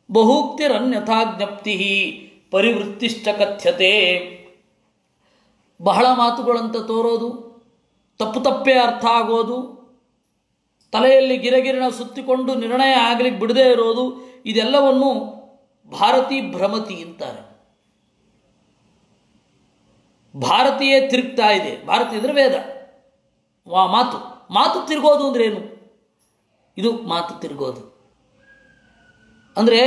ಬಹುಕ್ತಿರನ್ಯಥಾ ಜ್ಞಪ್ತಿ ಪರಿವೃತ್ತಿಶ್ಚ ಕಥ್ಯತೆ. ಬಹಳ ಮಾತುಗಳಂತ ತೋರೋದು, ತಪ್ಪು ತಪ್ಪೇ ಅರ್ಥ ಆಗೋದು, ತಲೆಯಲ್ಲಿ ಗಿರಗಿರಣ ಸುತ್ತಿಕೊಂಡು ನಿರ್ಣಯ ಆಗಲಿಕ್ಕೆ ಬಿಡದೇ ಇರೋದು, ಇದೆಲ್ಲವನ್ನು ಭಾರತೀ ಭ್ರಮತಿ ಅಂತಾರೆ. ಭಾರತೀಯೇ ತಿರುಗ್ತಾ ಇದೆ. ಭಾರತಿ ಅಂದರೆ ವೇದ, ಮಾತು. ಮಾತು ತಿರುಗೋದು ಅಂದ್ರೇನು? ಇದು ಮಾತು ತಿರುಗೋದು ಅಂದರೆ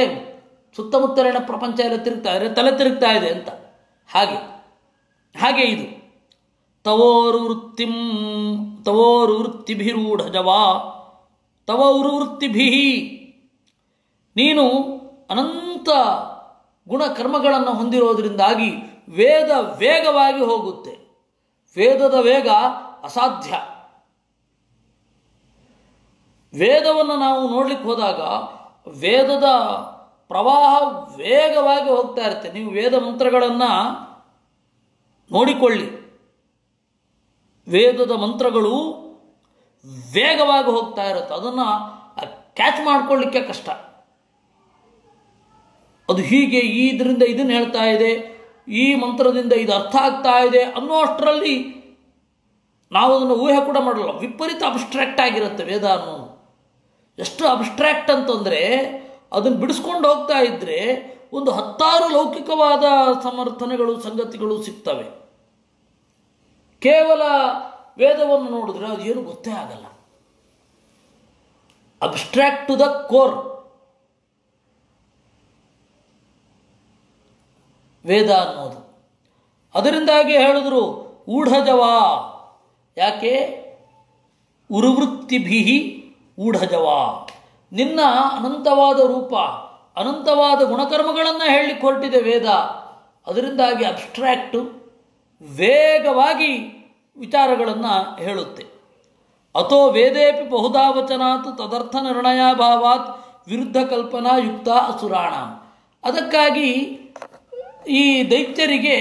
ಸುತ್ತಮುತ್ತಲಿನ ಪ್ರಪಂಚ ಎಲ್ಲ ತಿರುಗ್ತಾ ಇದ್ರೆ ತಲೆ ತಿರುಗ್ತಾ ಇದೆ ಅಂತ. ಹಾಗೆ ಇದು ತವೋರು ವೃತ್ತಿಭಿರೂಢಜವಾ ತವೋರು ವೃತ್ತಿಭಿ. ನೀನು ಅನಂತ ಗುಣಕರ್ಮಗಳನ್ನು ಹೊಂದಿರೋದ್ರಿಂದಾಗಿ ವೇದ ವೇಗವಾಗಿ ಹೋಗುತ್ತೆ. ವೇದದ ವೇಗ ಅಸಾಧ್ಯ. ವೇದವನ್ನು ನಾವು ನೋಡ್ಲಿಕ್ಕೆ ಹೋದಾಗ ವೇದದ ಪ್ರವಾಹ ವೇಗವಾಗಿ ಹೋಗ್ತಾ ಇರುತ್ತೆ. ನೀವು ವೇದ ಮಂತ್ರಗಳನ್ನು ನೋಡಿಕೊಳ್ಳಿ. ವೇದದ ಮಂತ್ರಗಳು ವೇಗವಾಗಿ ಹೋಗ್ತಾ ಇರುತ್ತೆ. ಅದನ್ನು ಕ್ಯಾಚ್ ಮಾಡ್ಕೊಳ್ಳಿಕ್ಕೆ ಕಷ್ಟ. ಅದು ಹೀಗೆ ಇದರಿಂದ ಇದನ್ನು ಹೇಳ್ತಾ ಇದೆ, ಈ ಮಂತ್ರದಿಂದ ಇದು ಅರ್ಥ ಆಗ್ತಾ ಇದೆ ಅನ್ನೋ ಅಷ್ಟರಲ್ಲಿ ನಾವು ಅದನ್ನು ಊಹೆ ಕೂಡ ಮಾಡಲ್ಲ. ವಿಪರೀತ ಅಬ್ಸ್ಟ್ರಾಕ್ಟ್ ಆಗಿರುತ್ತೆ ವೇದ ಅನ್ನೋದು. ಎಷ್ಟು ಅಬ್ಸ್ಟ್ರಾಕ್ಟ್ ಅಂತಂದರೆ ಅದನ್ನು ಬಿಡಿಸ್ಕೊಂಡು ಹೋಗ್ತಾ ಇದ್ದರೆ ಒಂದು 10 ಲೌಕಿಕವಾದ ಸಮರ್ಥನೆಗಳು ಸಂಗತಿಗಳು ಸಿಗ್ತವೆ. ಕೇವಲ ವೇದವನ್ನು ನೋಡಿದ್ರೆ ಅದು ಏನು ಗೊತ್ತೇ ಆಗಲ್ಲ. ಅಬ್ಸ್ಟ್ರಾಕ್ಟ್ ಟು ದ ಕೋರ್ ವೇದ ಅನ್ನೋದು. ಅದರಿಂದಾಗಿ ಹೇಳಿದ್ರು ಊಢಜವಾ. ಯಾಕೆ? ಉರುವೃತ್ತಿಭಿ ಊಢಜವಾ. ನಿನ್ನ ಅನಂತವಾದ ರೂಪ, ಅನಂತವಾದ ಗುಣಕರ್ಮಗಳನ್ನು ಹೇಳಲಿಕ್ಕೆ ಹೊರಟಿದೆ ವೇದ. ಅದರಿಂದಾಗಿ ಅಬ್ಸ್ಟ್ರಾಕ್ಟು ವೇಗವಾಗಿ ವಿಚಾರಗಳನ್ನು ಹೇಳುತ್ತೆ. ಅಥೋ ವೇದೇಪಿ ಬಹುಧಾ ವಚನಾತ್ ತದರ್ಥ ನಿರ್ಣಯಾಭಾವಾತ್ ವಿರುದ್ಧ ಕಲ್ಪನಾ ಯುಕ್ತ ಅಸುರಾಣ. ಅದಕ್ಕಾಗಿ ಈ ದೈತ್ಯರಿಗೆ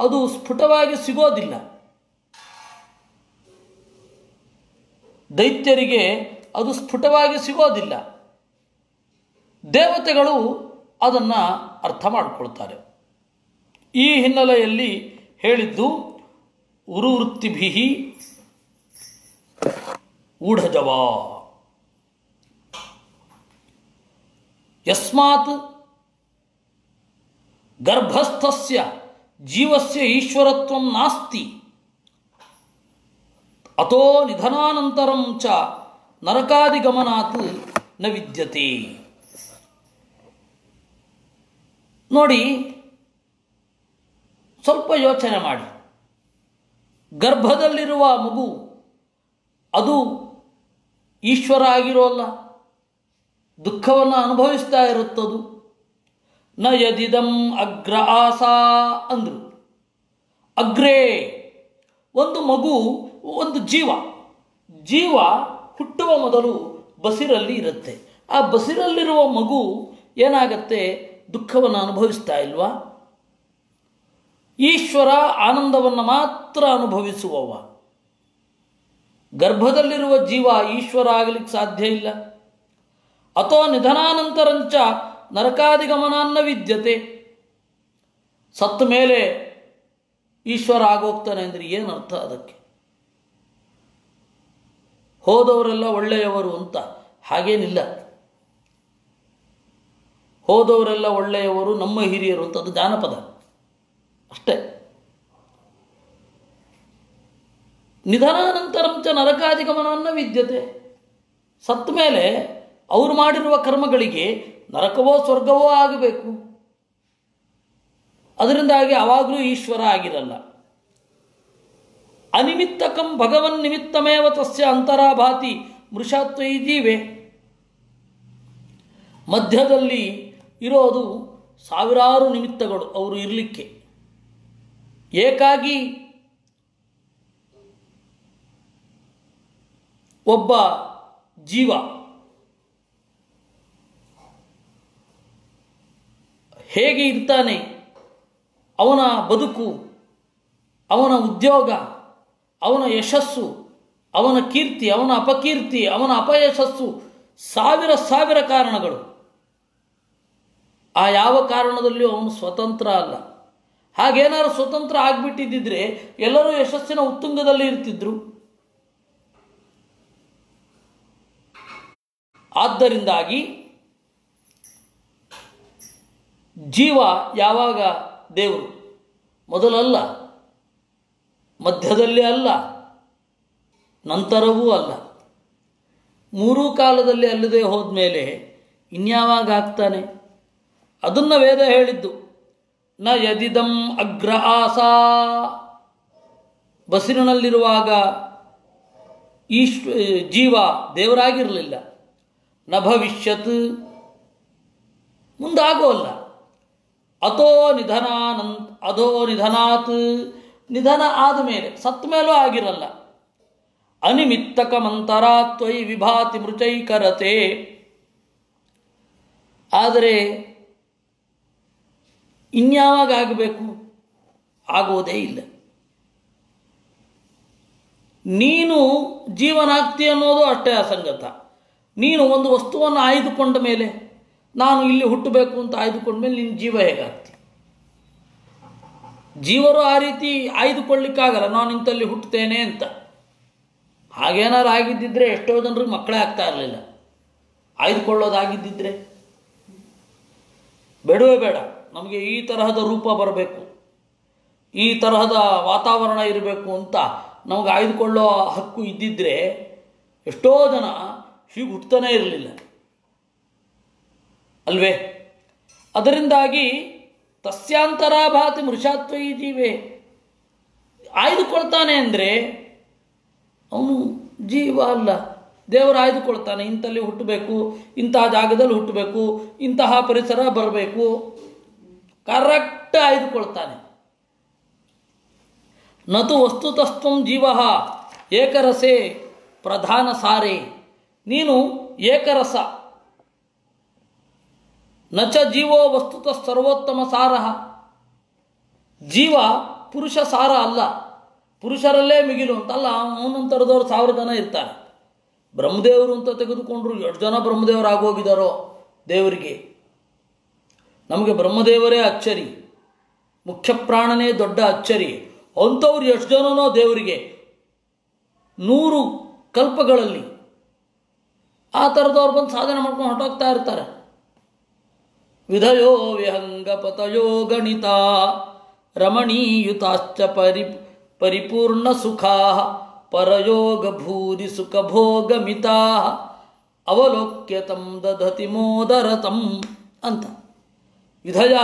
ಅದು ಸ್ಫುಟವಾಗಿ ಸಿಗೋದಿಲ್ಲ. ದೈತ್ಯರಿಗೆ ಅದು ಸ್ಫುಟವಾಗಿ ಸಿಗೋದಿಲ್ಲ. ದೇವತೆಗಳು ಅದನ್ನು ಅರ್ಥ ಮಾಡಿಕೊಳ್ತಾರೆ. ಈ ಹಿನ್ನೆಲೆಯಲ್ಲಿ ಹೇಳಿದ್ದು ಉರುವೃತ್ತಿಭಿ ಊಢಜವಾ. ಯಸ್ಮಾತ್ ಗರ್ಭಸ್ಥಸ್ಯ ಜೀವಸ್ಯ ಈಶ್ವರತ್ವಂ ನಾಸ್ತಿ ಅಥೋ ನಿಧನಾನಂತರಂ ಚ ನರಕಾದಿಗಮನಾತ್ ನ ವಿದ್ಯತೆ. ನೋಡಿ, ಸ್ವಲ್ಪ ಯೋಚನೆ ಮಾಡಿ. ಗರ್ಭದಲ್ಲಿರುವ ಮಗು ಅದು ಈಶ್ವರ ಆಗಿರೋಲ್ಲ, ದುಃಖವನ್ನು ಅನುಭವಿಸ್ತಾ ಇರುತ್ತದು. ನ ಯದಿದಂ ಅಗ್ರ ಆಸಾ ಅಂದರು. ಅಗ್ರೇ ಒಂದು ಮಗು, ಒಂದು ಜೀವ ಹುಟ್ಟುವ ಮೊದಲು ಬಸಿರಲ್ಲಿ ಇರುತ್ತೆ. ಆ ಬಸಿರಲ್ಲಿರುವ ಮಗು ಏನಾಗತ್ತೆ? ದುಃಖವನ್ನು ಅನುಭವಿಸ್ತಾ ಇಲ್ವಾ? ಈಶ್ವರ ಆನಂದವನ್ನು ಮಾತ್ರ ಅನುಭವಿಸುವವ. ಗರ್ಭದಲ್ಲಿರುವ ಜೀವ ಈಶ್ವರ ಆಗಲಿಕ್ಕೆ ಸಾಧ್ಯ ಇಲ್ಲ. ಅಥೋ ನಿಧನಾನಂತರಂಚ ನರಕಾದಿಗಮನಾನ್ನ ವಿದ್ಯತೆ. ಸತ್ತ ಮೇಲೆ ಈಶ್ವರ ಆಗೋಗ್ತಾನೆ ಅಂದರೆ ಏನರ್ಥ ಅದಕ್ಕೆ? ಹೋದವರೆಲ್ಲ ಒಳ್ಳೆಯವರು ಅಂತ ಹಾಗೇನಿಲ್ಲ. ಹೋದವರೆಲ್ಲ ಒಳ್ಳೆಯವರು, ನಮ್ಮ ಹಿರಿಯರು ಅಂತ ಅದು ಜಾನಪದ ಅಷ್ಟೇ. ನಿಧನಾನಂತರಂಚ ನರಕಾದಿಗಮನನ್ನ ವಿದ್ಯತೆ. ಸತ್ತ ಮೇಲೆ ಅವರು ಮಾಡಿರುವ ಕರ್ಮಗಳಿಗೆ ನರಕವೋ ಸ್ವರ್ಗವೋ ಆಗಬೇಕು. ಅದರಿಂದಾಗಿ ಅವಾಗಲೂ ಈಶ್ವರ ಆಗಿರಲ್ಲ. ಅನಿಮಿತ್ತಕಂ ಭಗವನ್ ನಿಮಿತ್ತಮೇವ ತಸ್ಯ ಅಂತರಾಭಾತಿ ಮೃಷಾತ್ವೈ ಜೀವೆ. ಮಧ್ಯದಲ್ಲಿ ಇರೋದು ಸಾವಿರಾರು ನಿಮಿತ್ತಗಳು ಅವರು ಇರಲಿಕ್ಕೆ. ಏಕಾಗಿ ಒಬ್ಬ ಜೀವ ಹೇಗೆ ಇರ್ತಾನೆ, ಅವನ ಬದುಕು, ಅವನ ಉದ್ಯೋಗ, ಅವನ ಯಶಸ್ಸು, ಅವನ ಕೀರ್ತಿ, ಅವನ ಅಪಕೀರ್ತಿ, ಅವನ ಅಪಯಶಸ್ಸು, ಸಾವಿರ ಕಾರಣಗಳು. ಆ ಯಾವ ಕಾರಣದಲ್ಲಿಯೂ ಅವನು ಸ್ವತಂತ್ರ ಅಲ್ಲ. ಹಾಗೇನಾದ್ರು ಸ್ವತಂತ್ರ ಆಗಿಬಿಟ್ಟಿದ್ದರೆ ಎಲ್ಲರೂ ಯಶಸ್ಸಿನ ಉತ್ತುಂಗದಲ್ಲಿ ಇರ್ತಿದ್ರು. ಆದ್ದರಿಂದಾಗಿ ಜೀವ ಯಾವಾಗ ದೇವರು ಮೊದಲಲ್ಲ, ಮಧ್ಯದಲ್ಲಿ ಅಲ್ಲ, ನಂತರವೂ ಅಲ್ಲ. ಮೂರೂ ಕಾಲದಲ್ಲಿ ಅಲ್ಲದೆ ಹೋದ್ಮೇಲೆ ಇನ್ಯಾವಾಗ ಆಗ್ತಾನೆ? ಅದನ್ನು ವೇದ ಹೇಳಿದ್ದು. ನ ಯದಿದಂ ಅಗ್ರ ಆಸಾ, ಬಸಿರಿನಲ್ಲಿರುವಾಗ ಜೀವ ದೇವರಾಗಿರಲಿಲ್ಲ. ನ ಭವಿಷ್ಯತ್, ಮುಂದಾಗೋಲ್ಲ. ಅದೋ ನಿಧನಾತ್, ನಿಧನ ಆದಮೇಲೆ ಸತ್ತ ಮೇಲೂ ಆಗಿರಲ್ಲ. ಅನಿಮಿತ್ತಕಮಂತರಾತ್ವಯಿ ವಿಭಾತಿ ಮೃಚೈಕರತೆ, ಆದರೆ ಇನ್ಯಾವಾಗ ಆಗಬೇಕು? ಆಗೋದೇ ಇಲ್ಲ. ನೀನು ಜೀವನಾಗ್ತಿ ಅನ್ನೋದು ಅಷ್ಟೇ ಅಸಂಗತ. ನೀನು ಒಂದು ವಸ್ತುವನ್ನು ಆಯ್ದುಕೊಂಡ ಮೇಲೆ, ನಾನು ಇಲ್ಲಿ ಹುಟ್ಟಬೇಕು ಅಂತ ಆಯ್ದುಕೊಂಡ ಮೇಲೆ ನಿನ್ನ ಜೀವ ಹೇಗಾಗ್ತಿ? ಜೀವರು ಆ ರೀತಿ ಆಯ್ದುಕೊಳ್ಳಿಕ್ಕಾಗಲ್ಲ, ನಾನು ಇಂಥಲ್ಲಿ ಹುಟ್ಟುತ್ತೇನೆ ಅಂತ. ಹಾಗೇನಾರು ಆಗಿದ್ದಿದ್ರೆ ಎಷ್ಟೋ ಜನರಿಗೆ ಮಕ್ಕಳೇ ಆಗ್ತಾ ಇರಲಿಲ್ಲ. ಆಯ್ದುಕೊಳ್ಳೋದಾಗಿದ್ದಿದ್ರೆ ಬೇಡವೇ ಬೇಡ, ನಮಗೆ ಈ ತರಹದ ರೂಪ ಬರಬೇಕು, ಈ ತರಹದ ವಾತಾವರಣ ಇರಬೇಕು ಅಂತ ನಮಗೆ ಆಯ್ದುಕೊಳ್ಳೋ ಹಕ್ಕು ಇದ್ದಿದ್ದರೆ ಎಷ್ಟೋ ಜನ ಹೀಗೆ ಹುಟ್ಟತಾನೇ ಇರಲಿಲ್ಲ ಅಲ್ವೇ? ಅದರಿಂದಾಗಿ ತಸ್ಯಾಂತರಾಭಾತಿ ಮೃಷಾತ್ವಯಿ ಜೀವೇ, ಆಯ್ದುಕೊಳ್ತಾನೆ ಅಂದರೆ ಅವನು ಜೀವ ಅಲ್ಲ, ದೇವರು ಆಯ್ದುಕೊಳ್ತಾನೆ. ಇಂಥಲ್ಲಿ ಹುಟ್ಟಬೇಕು, ಇಂತಹ ಜಾಗದಲ್ಲಿ ಹುಟ್ಟಬೇಕು, ಇಂತಹ ಪರಿಸರ ಬರಬೇಕು, ಕರೆಕ್ಟ್ ಆಯ್ದುಕೊಳ್ತಾನೆ. ನತು ವಸ್ತುತಸ್ತ್ವಂ ಜೀವ ಏಕರಸೆ ಪ್ರಧಾನ ಸಾರೇ, ನೀನು ಏಕರಸ. ನಚ ಜೀವೋ ವಸ್ತುತ ಸರ್ವೋತ್ತಮ ಸಾರ, ಜೀವ ಪುರುಷ ಸಾರ ಅಲ್ಲ, ಪುರುಷರಲ್ಲೇ ಮಿಗಿಲು ಅಂತಲ್ಲ. ಅವನಂತರದವ್ರು 1000 ಜನ ಇರ್ತಾರೆ. ಬ್ರಹ್ಮದೇವರು ಅಂತ ತೆಗೆದುಕೊಂಡ್ರು ಎಷ್ಟು ಜನ ಬ್ರಹ್ಮದೇವರಾಗೋಗಿದ್ದಾರೋ ದೇವರಿಗೆ. ನಮಗೆ ಬ್ರಹ್ಮದೇವರೇ ಅಚ್ಚರಿ, ಮುಖ್ಯ ಪ್ರಾಣನೇ ದೊಡ್ಡ ಅಚ್ಚರಿ. ಅಂಥವ್ರು ಎಷ್ಟು ಜನನೋ ದೇವರಿಗೆ 100 ಕಲ್ಪಗಳಲ್ಲಿ ಆ ಥರದವ್ರು ಬಂದು ಸಾಧನೆ ಮಾಡ್ಕೊಂಡು ಹೊರಟೋಗ್ತಾ ಇರ್ತಾರೆ. ವಿಧಯೋ ವಿಹಂಗಪತಯೋ ಗಣಿತ ರಮಣೀಯುತಾಶ್ಚ ಪರಿಪೂರ್ಣ ಸುಖಾ ಪರಯೋಗ ಭೂರಿ ಸುಖ ಭೋಗ ಮಿತಾ ಅವಲೋಕ್ಯತಂ ದಧತಿ ಮೋದರತಂ ಅಂತ. ವಿಧಯ,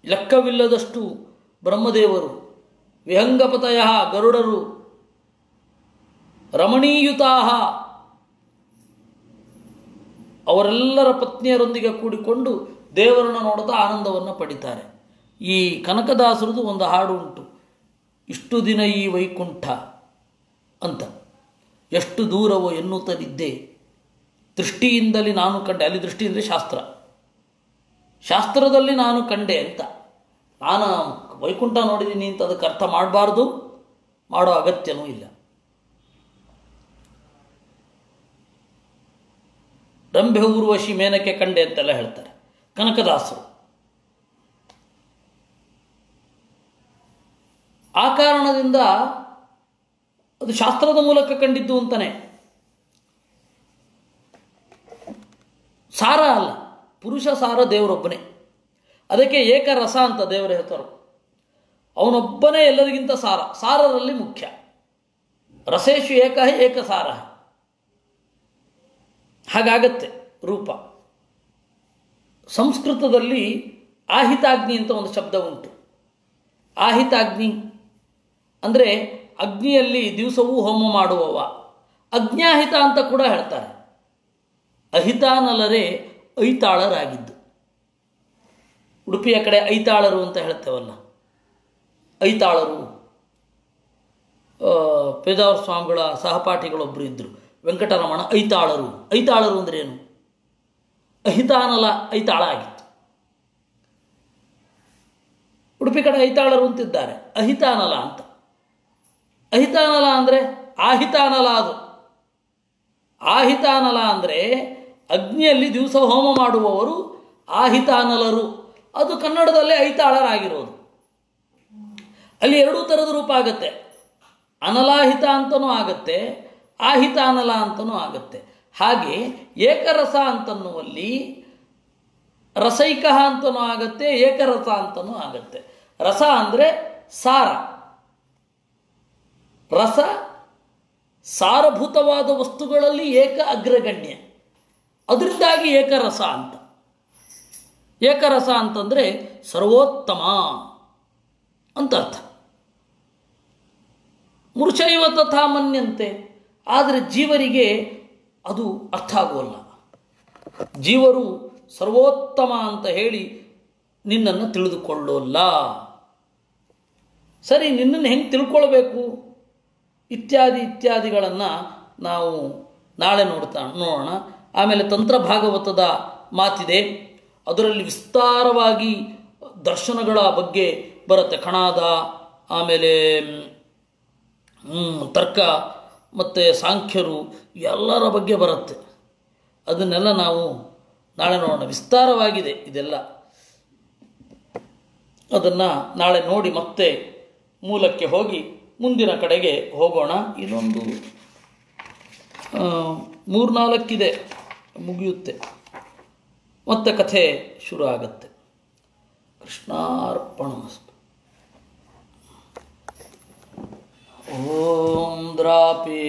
ಲೆಕ್ಕವಿಲ್ಲದಷ್ಟು ಬ್ರಹ್ಮದೇವರು, ವಿಹಂಗಪತಯ ಗರುಡರು, ರಮಣೀಯುತಾ ಅವರೆಲ್ಲರ ಪತ್ನಿಯರೊಂದಿಗೆ ಕೂಡಿಕೊಂಡು ದೇವರನ್ನು ನೋಡುತ್ತಾ ಆನಂದವನ್ನು ಪಡಿತಾರೆ. ಈ ಕನಕದಾಸರದು ಒಂದು ಹಾಡು ಉಂಟು, ಇಷ್ಟು ದಿನ ಈ ವೈಕುಂಠ ಅಂತ. ಎಷ್ಟು ದೂರವೋ ಎನ್ನುತ್ತಲಿದ್ದೆ, ದೃಷ್ಟಿಯಿಂದಲೇ ನಾನು ಕಂಡೆ. ಅಲ್ಲಿ ದೃಷ್ಟಿ ಅಂದರೆ ಶಾಸ್ತ್ರ, ಶಾಸ್ತ್ರದಲ್ಲಿ ನಾನು ಕಂಡೆ ಅಂತ. ನಾನು ವೈಕುಂಠ ನೋಡಿದ್ದೀನಿ ಅಂತ ಅದಕ್ಕೆ ಅರ್ಥ ಮಾಡಬಾರ್ದು, ಮಾಡೋ ಅಗತ್ಯನೂ ಇಲ್ಲ. ರಂಭೆ ಊರ್ವಶಿ ಮೇನಕ್ಕೆ ಕಂಡೆ ಅಂತೆಲ್ಲ ಹೇಳ್ತಾರೆ ಕನಕದಾಸರು. ಆ ಕಾರಣದಿಂದ ಅದು ಶಾಸ್ತ್ರದ ಮೂಲಕ ಕಂಡಿದ್ದು ಅಂತಾನೆ. ಸಾರ ಅಲ್ಲ, ಪುರುಷ ಸಾರ ದೇವರೊಬ್ಬನೇ. ಅದಕ್ಕೆ ಏಕರಸ ಅಂತ ದೇವರ ಹೆಸರು. ಅವನೊಬ್ಬನೇ ಎಲ್ಲರಿಗಿಂತ ಸಾರ, ಸಾರರಲ್ಲಿ ಮುಖ್ಯ. ರಸೇಶು ಏಕ ಏಕಸಾರ, ಹಾಗಾಗತ್ತೆ ರೂಪ. ಸಂಸ್ಕೃತದಲ್ಲಿ ಆಹಿತಾಗ್ನಿ ಅಂತ ಒಂದು ಶಬ್ದ ಉಂಟು. ಆಹಿತಾಗ್ನಿ ಅಂದರೆ ಅಗ್ನಿಯಲ್ಲಿ ದಿವಸವೂ ಹೋಮ ಮಾಡುವವ. ಅಜ್ಞಾಹಿತ ಅಂತ ಕೂಡ ಹೇಳ್ತಾರೆ. ಅಹಿತಾನಲರೇ ಐತಾಳರಾಗಿದ್ದು. ಉಡುಪಿಯ ಕಡೆ ಐತಾಳರು ಅಂತ ಹೇಳ್ತೇವಲ್ಲ, ಐತಾಳರು. ಪೇಜಾವರ ಸ್ವಾಮಿಗಳ ಸಹಪಾಠಿಗಳೊಬ್ಬರು ಇದ್ದರು, ವೆಂಕಟರಮಣ. ಐತಾಳರು, ಐತಾಳರು ಅಂದರೆ ಏನು? ಅಹಿತಾನಲ ಐತಾಳ ಆಗಿತ್ತು. ಉಡುಪಿ ಕಡೆ ಐತಾಳರು ಅಂತಿದ್ದಾರೆ, ಅಹಿತಾನಲ ಅಂತ. ಅಹಿತಾನಲ ಅಂದರೆ ಆಹಿತಾನಲ. ಅದು ಆಹಿತಾನಲ ಅಂದರೆ ಅಗ್ನಿಯಲ್ಲಿ ದಿವಸ ಹೋಮ ಮಾಡುವವರು ಆಹಿತಾನಲರು. ಅದು ಕನ್ನಡದಲ್ಲೇ ಐತಾಳರಾಗಿರೋದು. ಅಲ್ಲಿ 2 ಥರದ ರೂಪ ಆಗುತ್ತೆ. ಅನಲಾಹಿತ ಅಂತನೂ ಆಗುತ್ತೆ, ಆಹಿತಾನಲ ಅಂತನೂ ಆಗುತ್ತೆ. ಹಾಗೆ ಏಕರಸ ಅಂತನ್ನುವಲ್ಲಿ ರಸೈಕ ಅಂತನೂ ಆಗತ್ತೆ, ಏಕರಸ ಅಂತನೂ ಆಗತ್ತೆ. ರಸ ಅಂದರೆ ಸಾರ, ರಸ ಸಾರಭೂತವಾದ ವಸ್ತುಗಳಲ್ಲಿ ಏಕ ಅಗ್ರಗಣ್ಯ, ಅದರಿಂದಾಗಿ ಏಕರಸ ಅಂತ. ಏಕರಸ ಅಂತಂದರೆ ಸರ್ವೋತ್ತಮ ಅಂತ ಅರ್ಥ. ಮೂರ್ಛೈವ ತಥಾ ಮನ್ಯಂತೆ, ಆದರೆ ಜೀವರಿಗೆ ಅದು ಅರ್ಥ ಆಗುವಲ್ಲ. ಜೀವರು ಸರ್ವೋತ್ತಮ ಅಂತ ಹೇಳಿ ನಿನ್ನನ್ನು ತಿಳಿದುಕೊಳ್ಳೋಲ್ಲ. ಸರಿ, ನಿನ್ನನ್ನು ಹೆಂಗೆ ತಿಳ್ಕೊಳ್ಬೇಕು ಇತ್ಯಾದಿಗಳನ್ನು ನಾವು ನಾಳೆ ನೋಡೋಣ. ಆಮೇಲೆ ತಂತ್ರ ಭಾಗವತದ ಮಾತಿದೆ, ಅದರಲ್ಲಿ ವಿಸ್ತಾರವಾಗಿ ದರ್ಶನಗಳ ಬಗ್ಗೆ ಬರುತ್ತೆ. ಕಣಾದ, ಆಮೇಲೆ ತರ್ಕ ಮತ್ತು ಸಾಂಖ್ಯರು ಎಲ್ಲರ ಬಗ್ಗೆ ಬರುತ್ತೆ. ಅದನ್ನೆಲ್ಲ ನಾವು ನಾಳೆ ನೋಡೋಣ. ವಿಸ್ತಾರವಾಗಿದೆ ಇದೆಲ್ಲ. ಅದನ್ನು ನಾಳೆ ನೋಡಿ ಮತ್ತೆ ಮೂಲಕ್ಕೆ ಹೋಗಿ ಮುಂದಿನ ಕಡೆಗೆ ಹೋಗೋಣ. ಇನ್ನೊಂದು 3-4 ಮುಗಿಯುತ್ತೆ, ಮತ್ತೆ ಕಥೆ ಶುರು ಆಗತ್ತೆ. ಕೃಷ್ಣಾರ್ಪಣಮಸ್ತು. ಓಂ ದ್ರಾಪಿ